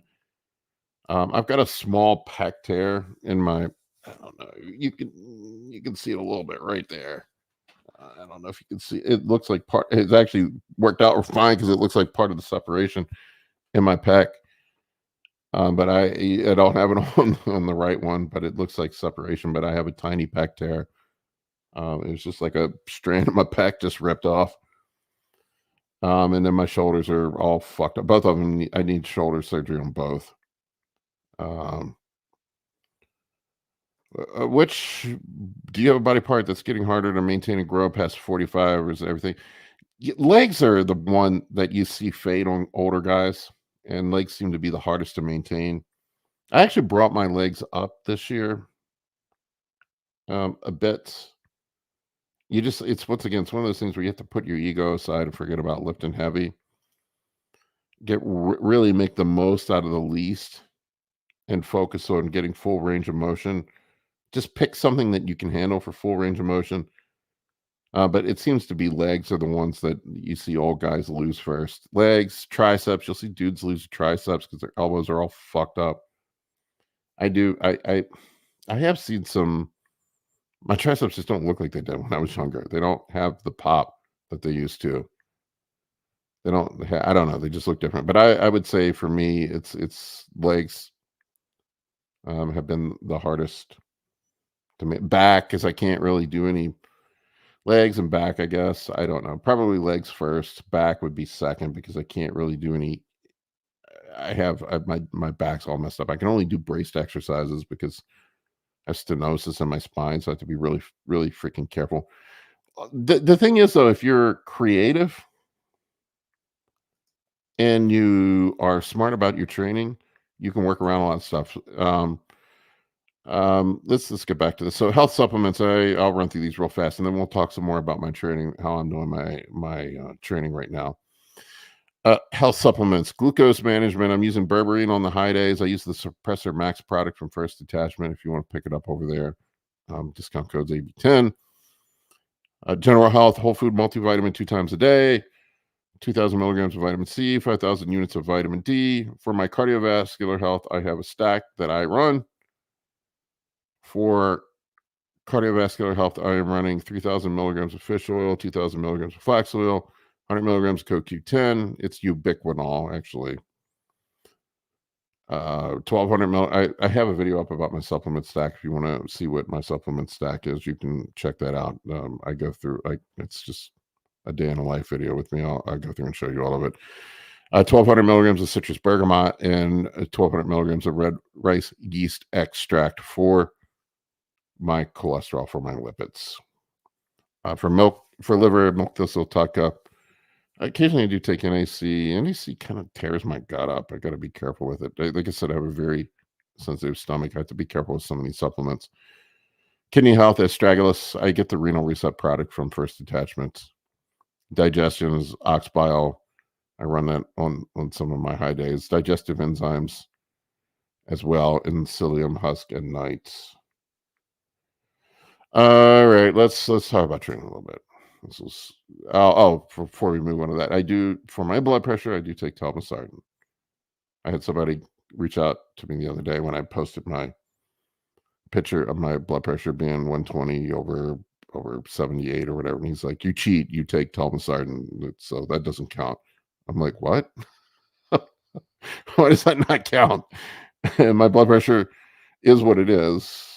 I've got a small pec tear in my, I don't know. You can see it a little bit right there. I don't know if you can see. It looks like part. It's actually worked out fine because it looks like part of the separation in my pec. But I don't have it on the right one, but it looks like separation. But I have a tiny pec tear. It was just like a strand of my pec just ripped off. And then my shoulders are all fucked up. Both of them, I need shoulder surgery on both. Which do you have a body part that's getting harder to maintain and grow past 45, or is everything? Legs are the one that you see fade on older guys, and legs seem to be the hardest to maintain. I actually brought my legs up this year a bit. It's once again, it's one of those things where you have to put your ego aside and forget about lifting heavy. Really make the most out of the least and focus on getting full range of motion. Just pick something that you can handle for full range of motion. But it seems to be legs are the ones that you see old guys lose first. Legs, triceps. You'll see dudes lose triceps because their elbows are all fucked up. I have seen some. My triceps just don't look like they did when I was younger. They don't have the pop that they used to. They don't. I don't know. They just look different. But I would say for me, it's legs have been the hardest to make. Back, because I can't really do any. Legs and back, I guess. I don't know. Probably legs first. Back would be second because I can't really do any. My back's all messed up. I can only do braced exercises because I have stenosis in my spine, so I have to be really, really freaking careful. The thing is, though, if you're creative and you are smart about your training, you can work around a lot of stuff. Let's get back to this. So health supplements, I'll run through these real fast, and then we'll talk some more about my training, how I'm doing my training right now. Health supplements, glucose management. I'm using berberine on the high days. I use the Suppressor Max product from First Detachment. If you want to pick it up over there, discount code's AB10. General health, whole food multivitamin 2 times a day, 2,000 milligrams of vitamin C, 5,000 units of vitamin D. For my cardiovascular health, I have a stack that I run. For cardiovascular health, I am running 3,000 milligrams of fish oil, 2,000 milligrams of flax oil, 100 milligrams of CoQ10. It's ubiquinol, actually. 1,200 mil. I have a video up about my supplement stack. If you want to see what my supplement stack is, you can check that out. I go through, it's just a day in a life video with me. I'll go through and show you all of it. 1,200 milligrams of citrus bergamot and 1,200 milligrams of red rice yeast extract for my cholesterol, for my lipids. For liver, milk thistle, tucka. Occasionally I do take NAC. NAC kind of tears my gut up. I got to be careful with it. Like I said, I have a very sensitive stomach. I have to be careful with some of these supplements. Kidney health, astragalus. I get the renal reset product from First Detachment. Digestion is ox bile. I run that on some of my high days. Digestive enzymes as well in psyllium husk at night. All right, let's talk about training a little bit. This is before we move on to that, I do for my blood pressure. I do take telmisartan. I had somebody reach out to me the other day when I posted my picture of my blood pressure being 120 over 78 or whatever, and he's like, "You cheat. You take telmisartan, so that doesn't count." I'm like, "What? Why does that not count?" And my blood pressure is what it is.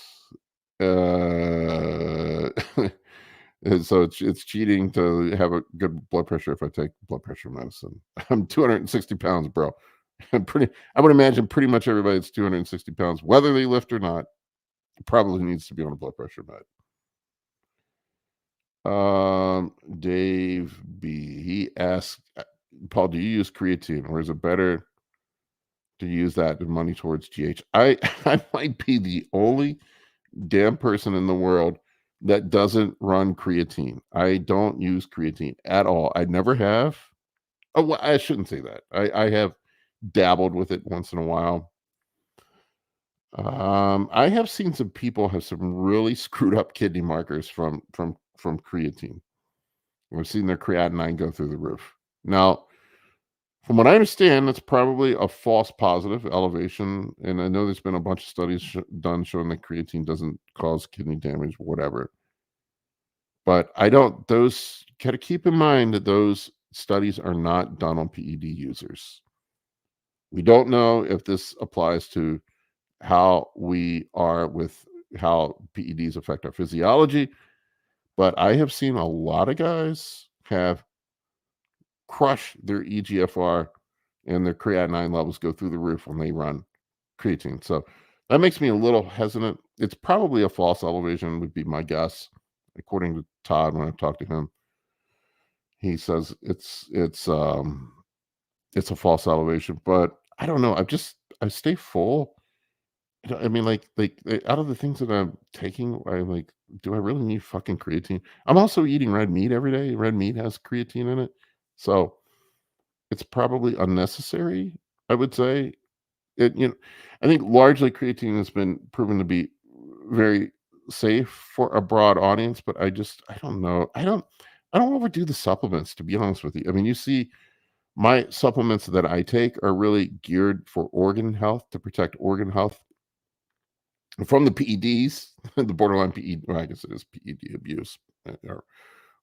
And so it's cheating to have a good blood pressure if I take blood pressure medicine. I'm 260 pounds, bro. I would imagine pretty much everybody that's 260 pounds, whether they lift or not, probably needs to be on a blood pressure med. Dave B. He asked, Paul, do you use creatine, or is it better to use that than money towards GH? I might be the only damn person in the world that doesn't run creatine. I don't use creatine at all. I never have. Oh, well, I shouldn't say that. I have dabbled with it once in a while. I have seen some people have some really screwed up kidney markers from creatine. I've seen their creatinine go through the roof. Now, from what I understand, that's probably a false positive elevation. And I know there's been a bunch of studies done showing that creatine doesn't cause kidney damage, whatever. But I don't, those, gotta keep in mind that those studies are not done on PED users. We don't know if this applies to how we are with how PEDs affect our physiology, but I have seen a lot of guys have crush their EGFR and their creatinine levels go through the roof when they run creatine. So that makes me a little hesitant. It's probably a false elevation, would be my guess, according to Todd. When I talked to him, he says it's a false elevation, but I don't know. I stay full. I mean, out of the things that I'm taking, I like. Do I really need fucking creatine? I'm also eating red meat every day. Red meat has creatine in it, so it's probably unnecessary. I would say it. I think largely creatine has been proven to be very safe for a broad audience, but I don't know. I don't overdo the supplements, to be honest with you. I mean, you see my supplements that I take are really geared for organ health, to protect organ health from the PEDs, the borderline PED. Well, I guess it is PED abuse, or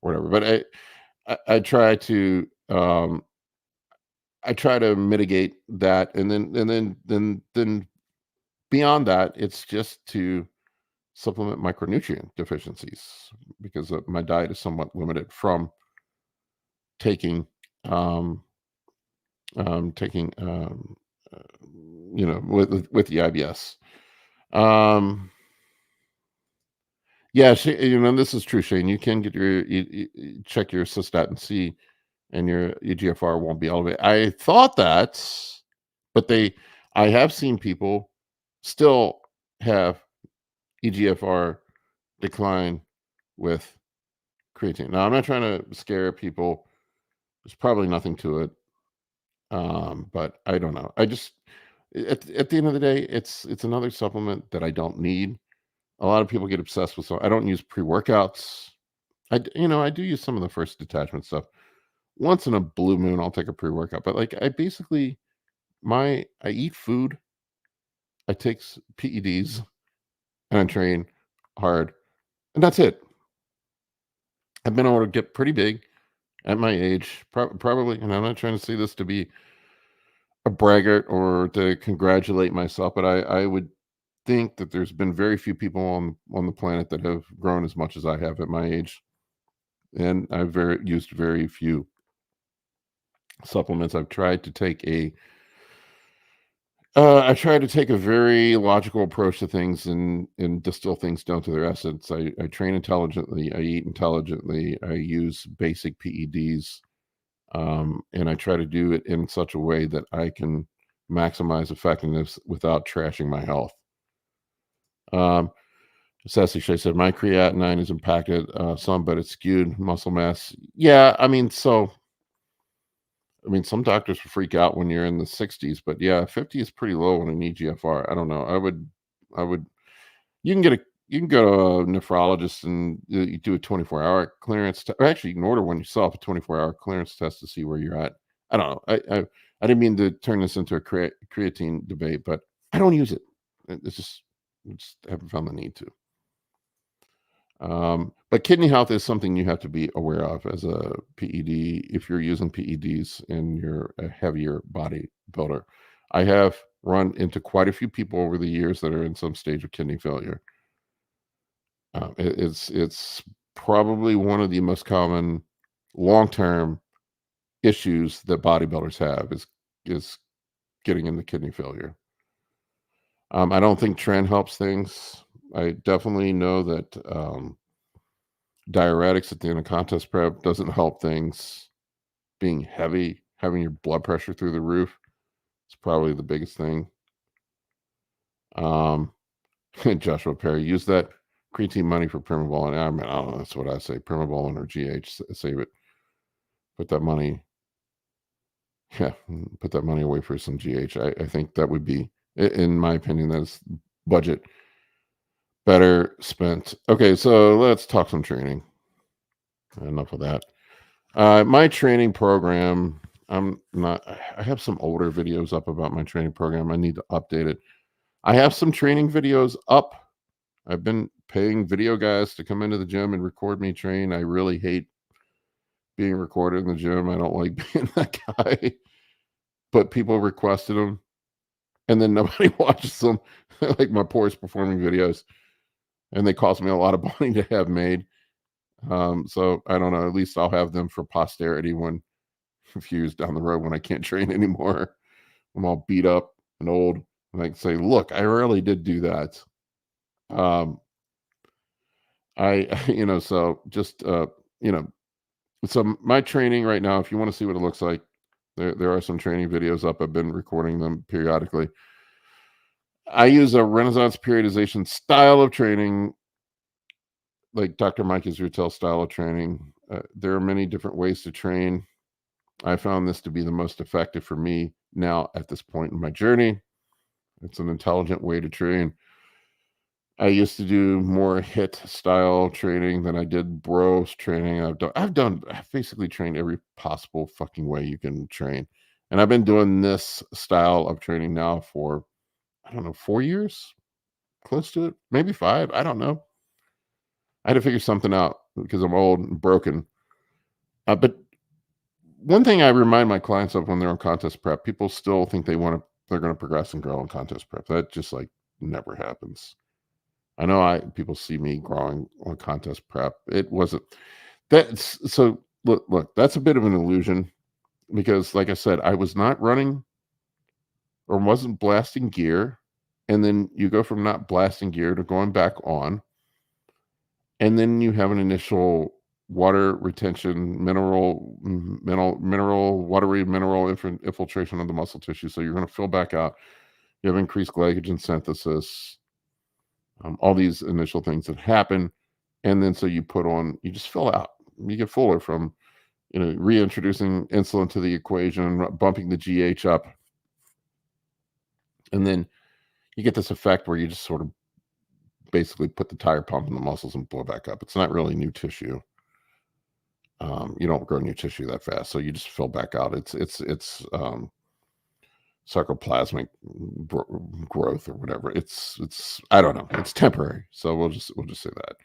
whatever. But I try to mitigate that, and then beyond that, it's just to supplement micronutrient deficiencies, because my diet is somewhat limited from taking um, taking uh, with the IBS. Um, yeah, this is true, Shane. You can get check your cystatin C, and your EGFR won't be elevated. I thought that, but I have seen people still have EGFR decline with creatine. Now, I'm not trying to scare people. There's probably nothing to it, but I don't know. I just at the end of the day, it's another supplement that I don't need. A lot of people get obsessed with. So I don't use pre-workouts. I do use some of the first detachment stuff. Once in a blue moon, I'll take a pre-workout. But like, I basically I eat food, I take PEDs, and I train hard, and that's it. I've been able to get pretty big at my age, probably, and I'm not trying to say this to be a braggart or to congratulate myself, but I would think that there's been very few people on the planet that have grown as much as I have at my age, and I've used very few supplements. I've tried to take a very logical approach to things, and distill things down to their essence. I train intelligently. I eat intelligently. I use basic PEDs, and I try to do it in such a way that I can maximize effectiveness without trashing my health. Sassy Shay said, my creatinine is impacted some, but it's skewed muscle mass. Yeah, some doctors will freak out when you're in the 60s, but yeah, 50 is pretty low on an EGFR. I don't know. I would. You can you can go to a nephrologist, and you do a 24-hour clearance. Or actually, you can order one yourself, a 24-hour clearance test to see where you're at. I don't know. I didn't mean to turn this into a creatine debate, but I don't use it. It's just I just haven't found the need to. But kidney health is something you have to be aware of as a PED if you're using PEDs and you're a heavier bodybuilder. I have run into quite a few people over the years that are in some stage of kidney failure. It's probably one of the most common long-term issues that bodybuilders have is getting into kidney failure. I don't think trend helps things. I definitely know that diuretics at the end of contest prep doesn't help things. Being heavy, having your blood pressure through the roof, is probably the biggest thing. Joshua Perry, use that creatine money for Primobolan. I mean, I don't know. That's what I say. Primobolan or GH, save it. Put that money away for some GH. I think that would be, in my opinion, that's budget better spent. Okay, so let's talk some training. Enough of that. My training program, I have some older videos up about my training program. I need to update it. I have some training videos up I've been paying video guys to come into the gym and record me train. I really hate being recorded in the gym. I don't like being that guy, but people requested them, and then nobody watches them. Like my poorest performing videos, and they cost me a lot of money to have made. So I don't know. At least I'll have them for posterity when confused down the road when I can't train anymore. I'm all beat up and old, and I can say, "Look, I really did do that." Um, so just so my training right now, if you want to see what it looks like, there are some training videos up. I've been recording them periodically. I use a Renaissance periodization style of training, like Dr. Mike Israel style of training. There are many different ways to train. I found this to be the most effective for me now at this point in my journey. It's an intelligent way to train. I used to do more HIT style training than I did bros training. I've basically trained every possible fucking way you can train. And I've been doing this style of training now for, I don't know, 4 years, close to it, maybe 5. I don't know. I had to figure something out because I'm old and broken. But one thing I remind my clients of when they're on contest prep, people still think they're going to progress and grow in contest prep. That just like never happens. I know people see me growing on contest prep. It wasn't that's so look, that's a bit of an illusion because like I said, I was not running or wasn't blasting gear. And then you go from not blasting gear to going back on. And then you have an initial water retention, watery mineral infiltration of the muscle tissue. So you're going to fill back out. You have increased glycogen synthesis, all these initial things that happen. And then so you just fill out. You get fuller from, reintroducing insulin to the equation, bumping the GH up. And then you get this effect where you just sort of basically put the tire pump in the muscles and blow back up. It's not really new tissue. You don't grow new tissue that fast, so you just fill back out. It's sarcoplasmic growth or whatever. It's I don't know. It's temporary, so we'll just say that.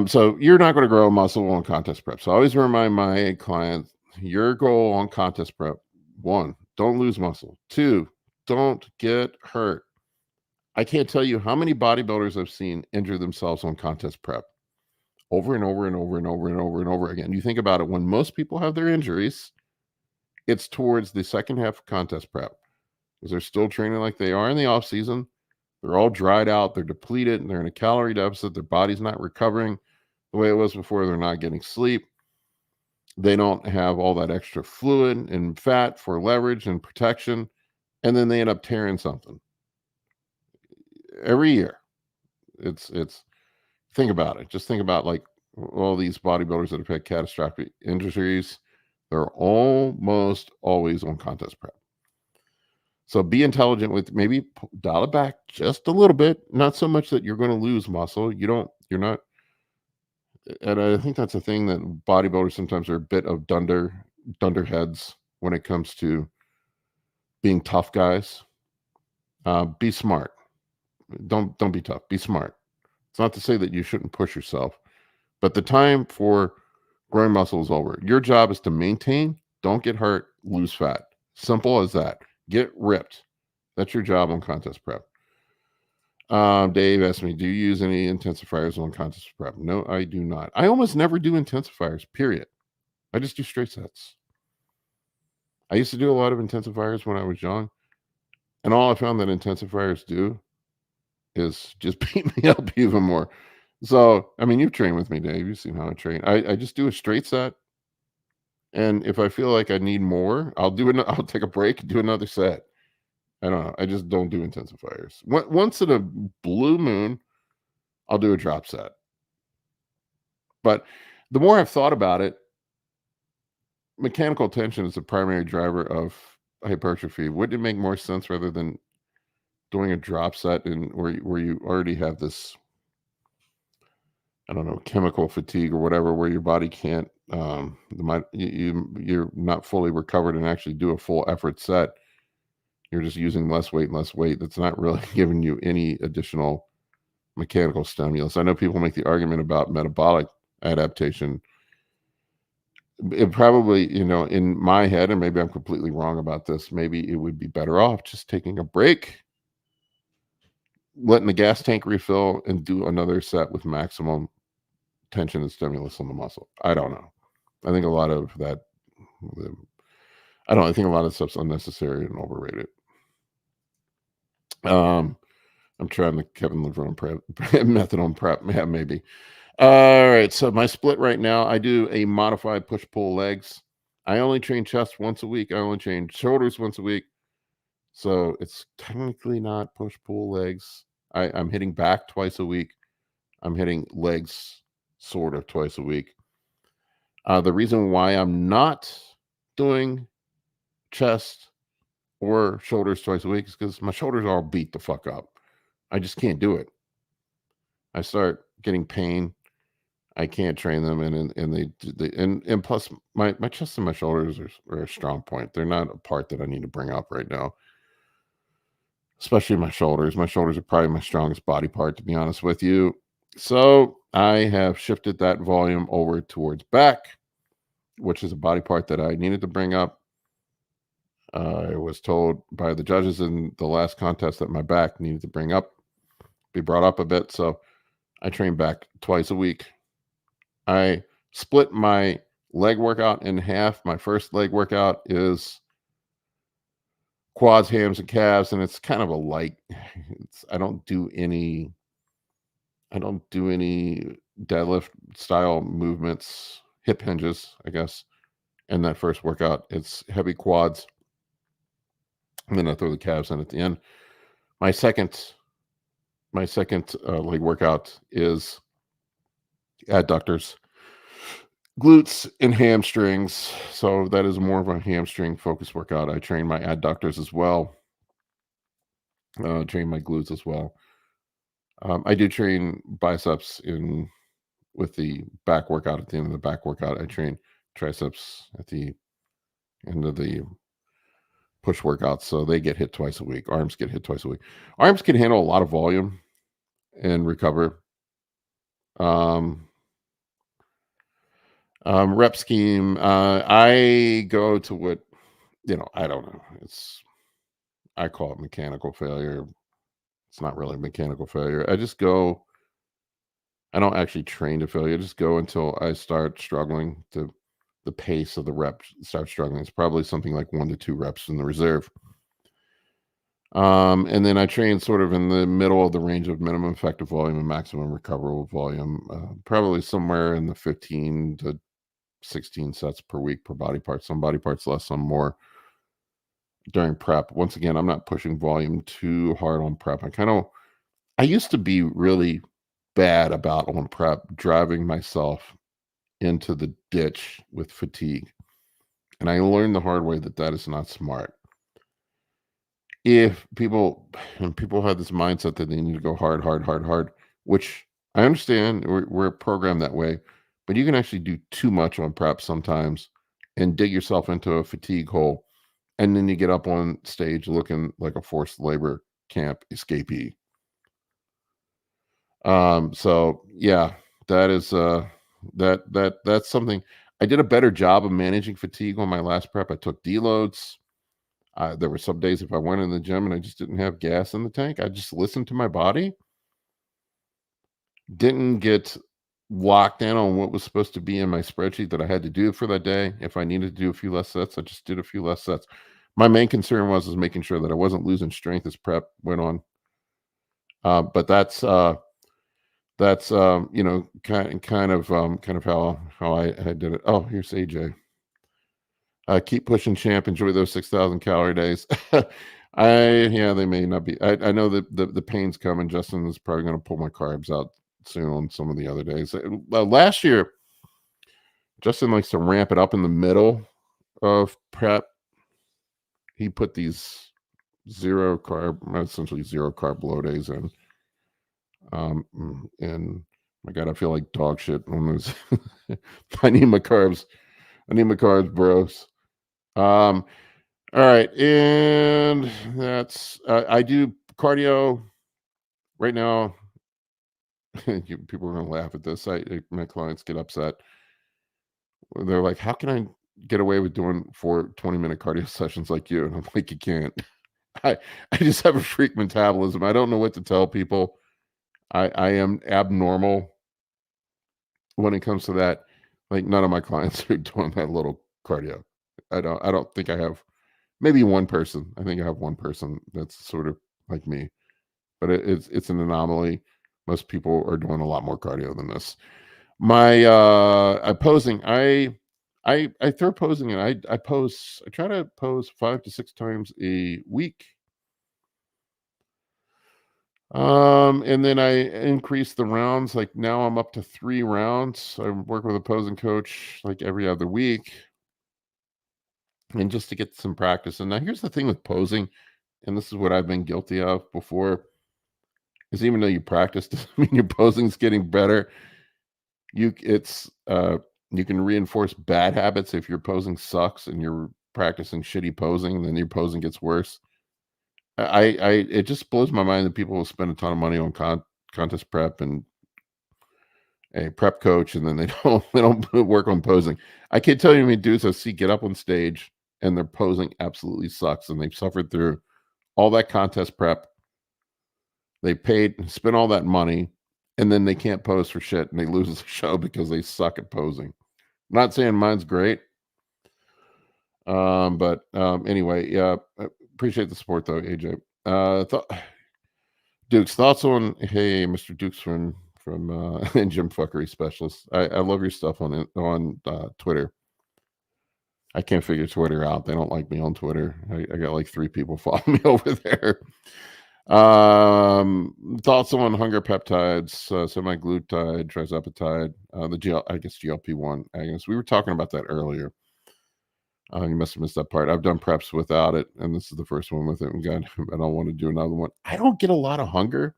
So you're not going to grow muscle on contest prep. So I always remind my clients, your goal on contest prep: 1, don't lose muscle. 2, don't get hurt. I can't tell you how many bodybuilders I've seen injure themselves on contest prep over and over and over and over and over and over again. You think about it, when most people have their injuries, it's towards the second half of contest prep because they're still training like they are in the off season. They're all dried out. They're depleted. And they're in a calorie deficit. Their body's not recovering the way it was before. They're not getting sleep. They don't have all that extra fluid and fat for leverage and protection. And then they end up tearing something. Every year. It's think about it. Just think about like all these bodybuilders that have had catastrophic injuries. They're almost always on contest prep. So be intelligent with, maybe dial it back just a little bit. Not so much that you're going to lose muscle. You're not. And I think that's a thing that bodybuilders sometimes are a bit of dunderheads when it comes to being tough guys. Be smart. Don't be tough. Be smart. It's not to say that you shouldn't push yourself, but the time for growing muscle is over. Your job is to maintain, don't get hurt, lose fat. Simple as that. Get ripped. That's your job on contest prep. Dave asked me, do you use any intensifiers on contest prep? No, I do not. I almost never do intensifiers, period. I just do straight sets. I used to do a lot of intensifiers when I was young, and all I found that intensifiers do is just beat me up even more. So, I mean, you've trained with me, Dave. You've seen how I train. I just do a straight set. And if I feel like I need more, I'll take a break, do another set. I don't know. I just don't do intensifiers. Once in a blue moon, I'll do a drop set. But the more I've thought about it, mechanical tension is the primary driver of hypertrophy. Wouldn't it make more sense rather than doing a drop set where you already have this, I don't know, chemical fatigue or whatever, where your body can't, you're not fully recovered and actually do a full effort set. You're just using less weight and less weight. That's not really giving you any additional mechanical stimulus. I know people make the argument about metabolic adaptation. It probably, in my head, and maybe I'm completely wrong about this, maybe it would be better off just taking a break, letting the gas tank refill, and do another set with maximum tension and stimulus on the muscle. I don't know. I think a lot of that, I think a lot of stuff's unnecessary and overrated. I'm trying the Kevin Leverne prep methadone prep. Yeah, maybe. All right. So my split right now, I do a modified push-pull legs. I only train chest once a week. I only train shoulders once a week. So it's technically not push-pull legs. I'm hitting back twice a week. I'm hitting legs sort of twice a week. The reason why I'm not doing chest or shoulders twice a week is because my shoulders are all beat the fuck up. I just can't do it. I start getting pain. I can't train them, and plus my chest and my shoulders are a strong point. They're not a part that I need to bring up right now, especially my shoulders. My shoulders are probably my strongest body part, to be honest with you. So I have shifted that volume over towards back, which is a body part that I needed to bring up. I was told by the judges in the last contest that my back needed to be brought up a bit. So I train back twice a week. I split my leg workout in half. My first leg workout is quads, hams, and calves, and it's kind of a light. I don't do any deadlift style movements, hip hinges, I guess. In that first workout, it's heavy quads, and then I throw the calves in at the end. My second leg workout is adductors, glutes, and hamstrings. So that is more of a hamstring focused workout. I train my adductors as well. Train my glutes as well. I do train biceps with the back workout. At the end of the back workout, I train triceps at the end of the push workouts. So they get hit twice a week. Arms get hit twice a week. Arms can handle a lot of volume and recover. Rep scheme. I go to what, I don't know. I call it mechanical failure. It's not really mechanical failure. I just go. I don't actually train to failure. I just go until I start struggling. The pace of the reps starts struggling. It's probably something like 1 to 2 reps in the reserve. And then I train sort of in the middle of the range of minimum effective volume and maximum recoverable volume, probably somewhere in the 15 to 16 sets per week per body part. Some body parts less, some more during prep. Once again, I'm not pushing volume too hard on prep. I used to be really bad about on prep driving myself into the ditch with fatigue. And I learned the hard way that is not smart. If people have this mindset that they need to go hard, which I understand, we're programmed that way, but you can actually do too much on prep sometimes and dig yourself into a fatigue hole, and then you get up on stage looking like a forced labor camp escapee. So yeah, that is that's something. I did a better job of managing fatigue on my last prep. I took deloads. There were some days if I went in the gym and I just didn't have gas in the tank, I just listened to my body. Didn't get locked in on what was supposed to be in my spreadsheet that I had to do for that day. If I needed to do a few less sets, I just did a few less sets. My main concern was making sure that I wasn't losing strength as prep went on. But that's kind of how I did it. Oh, here's AJ. Keep pushing, champ. Enjoy those 6,000 calorie days. They may not be. I know that the pain's coming. Justin is probably going to pull my carbs out soon on some of the other days. Last year, Justin likes to ramp it up in the middle of prep. He put these essentially zero carb low days in. And my God, I feel like dog shit on those. I need my carbs. I need my carbs, bros. All right, and that's I do cardio right now. People are gonna laugh at this. My clients get upset. They're like, "How can I get away with doing 4 20-minute cardio sessions like you?" And I'm like, "You can't." I I just have a freak metabolism. I don't know what to tell people. I am abnormal when it comes to that. Like none of my clients are doing that little cardio. I don't think I have maybe one person. I think I have one person that's sort of like me, but it's an anomaly. Most people are doing a lot more cardio than this. My posing, I throw posing and I pose. I try to pose 5 to 6 times a week. And then I increase the rounds. Like now I'm up to 3 rounds. I work with a posing coach like every other week, and just to get some practice. And now here's the thing with posing, and this is what I've been guilty of before, is even though you practice doesn't mean your posing's getting better. You can reinforce bad habits. If your posing sucks and you're practicing shitty posing, then your posing gets worse. I it just blows my mind that people will spend a ton of money on contest prep and a prep coach, and then they don't work on posing. I can't tell you how many dudes I see get up on stage and their posing absolutely sucks, and they've suffered through all that contest prep. They paid, spent all that money, and then they can't pose for shit, and they lose the show because they suck at posing. Not saying mine's great, but anyway, yeah, appreciate the support though, AJ. Duke's thoughts on hey, Mr. Dukes from Gym Fuckery Specialist. I love your stuff on Twitter. I can't figure Twitter out. They don't like me on Twitter. I got like 3 people follow me over there. Thoughts on hunger peptides, semaglutide, trizepatide, I guess GLP-1 agonist. We were talking about that earlier. You must have missed that part. I've done preps without it, and this is the first one with it. And God, I don't want to do another one. I don't get a lot of hunger,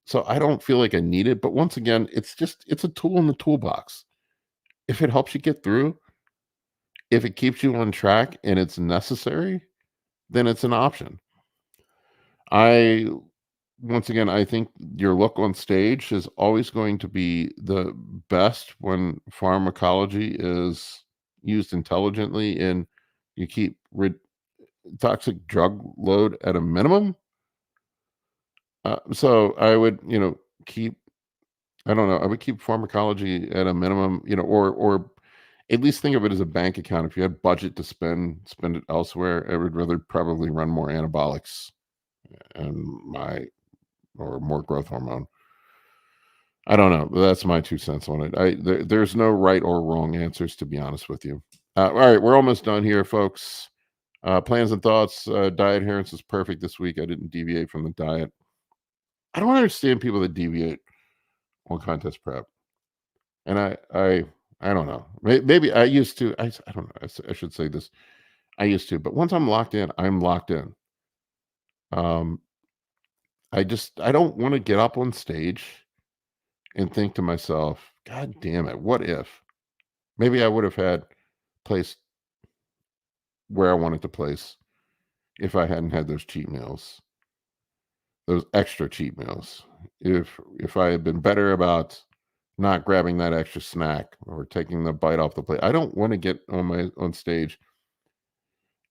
so I don't feel like I need it. But once again, it's a tool in the toolbox. If it helps you get through, if it keeps you on track and it's necessary, then it's an option. I Once again, I think your look on stage is always going to be the best when pharmacology is used intelligently and you keep toxic drug load at a minimum. So I would, keep. I don't know. I would keep pharmacology at a minimum, or at least think of it as a bank account. If you had budget to spend it elsewhere. I would rather probably run more anabolics and or more growth hormone. I don't know. That's my 2 cents on it. There's no right or wrong answers, to be honest with you. All right, we're almost done here, folks. Plans and thoughts. Diet adherence is perfect this week. I didn't deviate from the diet. I don't understand people that deviate on contest prep, and I don't know. Maybe I used to. I don't know. I should say this. I used to, but once I'm locked in, I'm locked in. Um, I don't want to get up on stage and think to myself, God damn it, what if? Maybe I would have had placed where I wanted to place if I hadn't had those cheat meals, those extra cheat meals. If I had been better about not grabbing that extra snack or taking the bite off the plate. I don't want to get on stage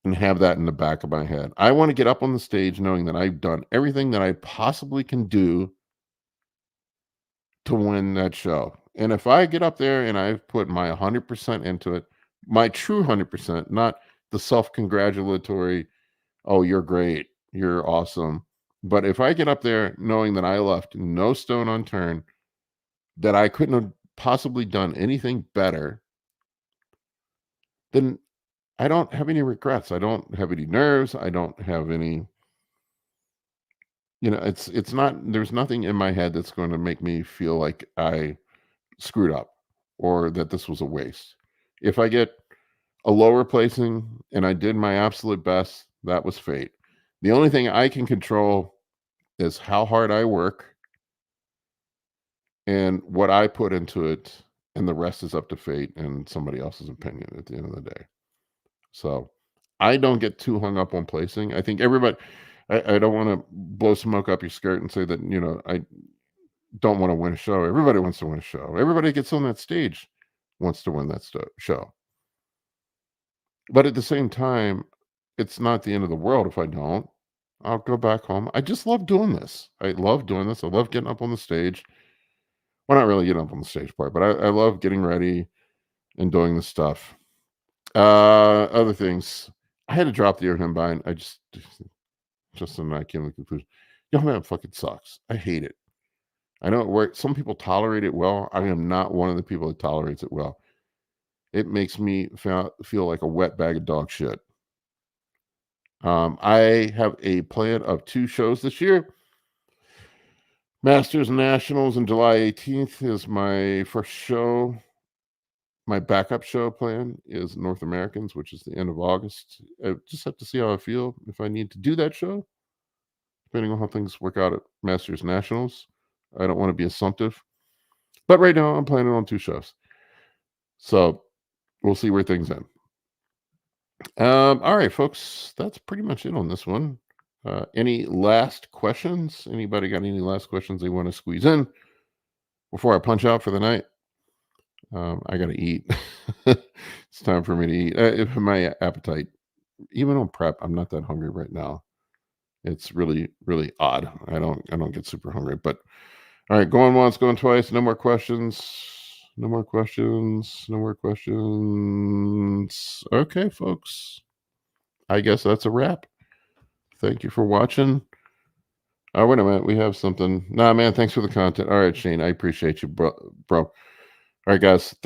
and have that in the back of my head. I want to get up on the stage knowing that I've done everything that I possibly can do to win that show. And if I get up there and I've put my 100% into it, my true 100%, not the self-congratulatory, oh, you're great, you're awesome. But if I get up there knowing that I left no stone unturned, that I couldn't have possibly done anything better, then I don't have any regrets. I don't have any nerves. I don't have any, it's not, there's nothing in my head that's going to make me feel like I screwed up or that this was a waste. If I get a lower placing and I did my absolute best, that was fate. The only thing I can control is how hard I work and what I put into it, and the rest is up to fate and somebody else's opinion at the end of the day. So I don't get too hung up on placing. I think everybody, I don't want to blow smoke up your skirt and say that, I don't want to win a show. Everybody wants to win a show. Everybody gets on that stage wants to win that show. But at the same time, it's not the end of the world if I don't. I'll go back home. I just love doing this. I love doing this. I love getting up on the stage. Well, not really getting up on the stage part, but I love getting ready and doing the stuff. Other things. I had to drop the hereby. I just and I came to the conclusion. Yo, man, it fucking sucks. I hate it. I know it works. Some people tolerate it well. I am not one of the people that tolerates it well. It makes me feel like a wet bag of dog shit. I have a plan of 2 shows this year. Masters Nationals on July 18th is my first show. My backup show plan is North Americans, which is the end of August. I just have to see how I feel if I need to do that show, depending on how things work out at Masters Nationals. I don't want to be assumptive. But right now, I'm planning on 2 shows. So we'll see where things end. All right, folks, that's pretty much it on this one. Any last questions? Anybody got any last questions they want to squeeze in before I punch out for the night? I got to eat. It's time for me to eat. If my appetite, even on prep, I'm not that hungry right now. It's really, really odd. I don't get super hungry. But all right, going once, going twice. No more questions. No more questions. No more questions. Okay, folks. I guess that's a wrap. Thank you for watching. Oh, wait a minute. We have something. Nah, man, thanks for the content. All right, Shane, I appreciate you, bro. All right, guys. Thank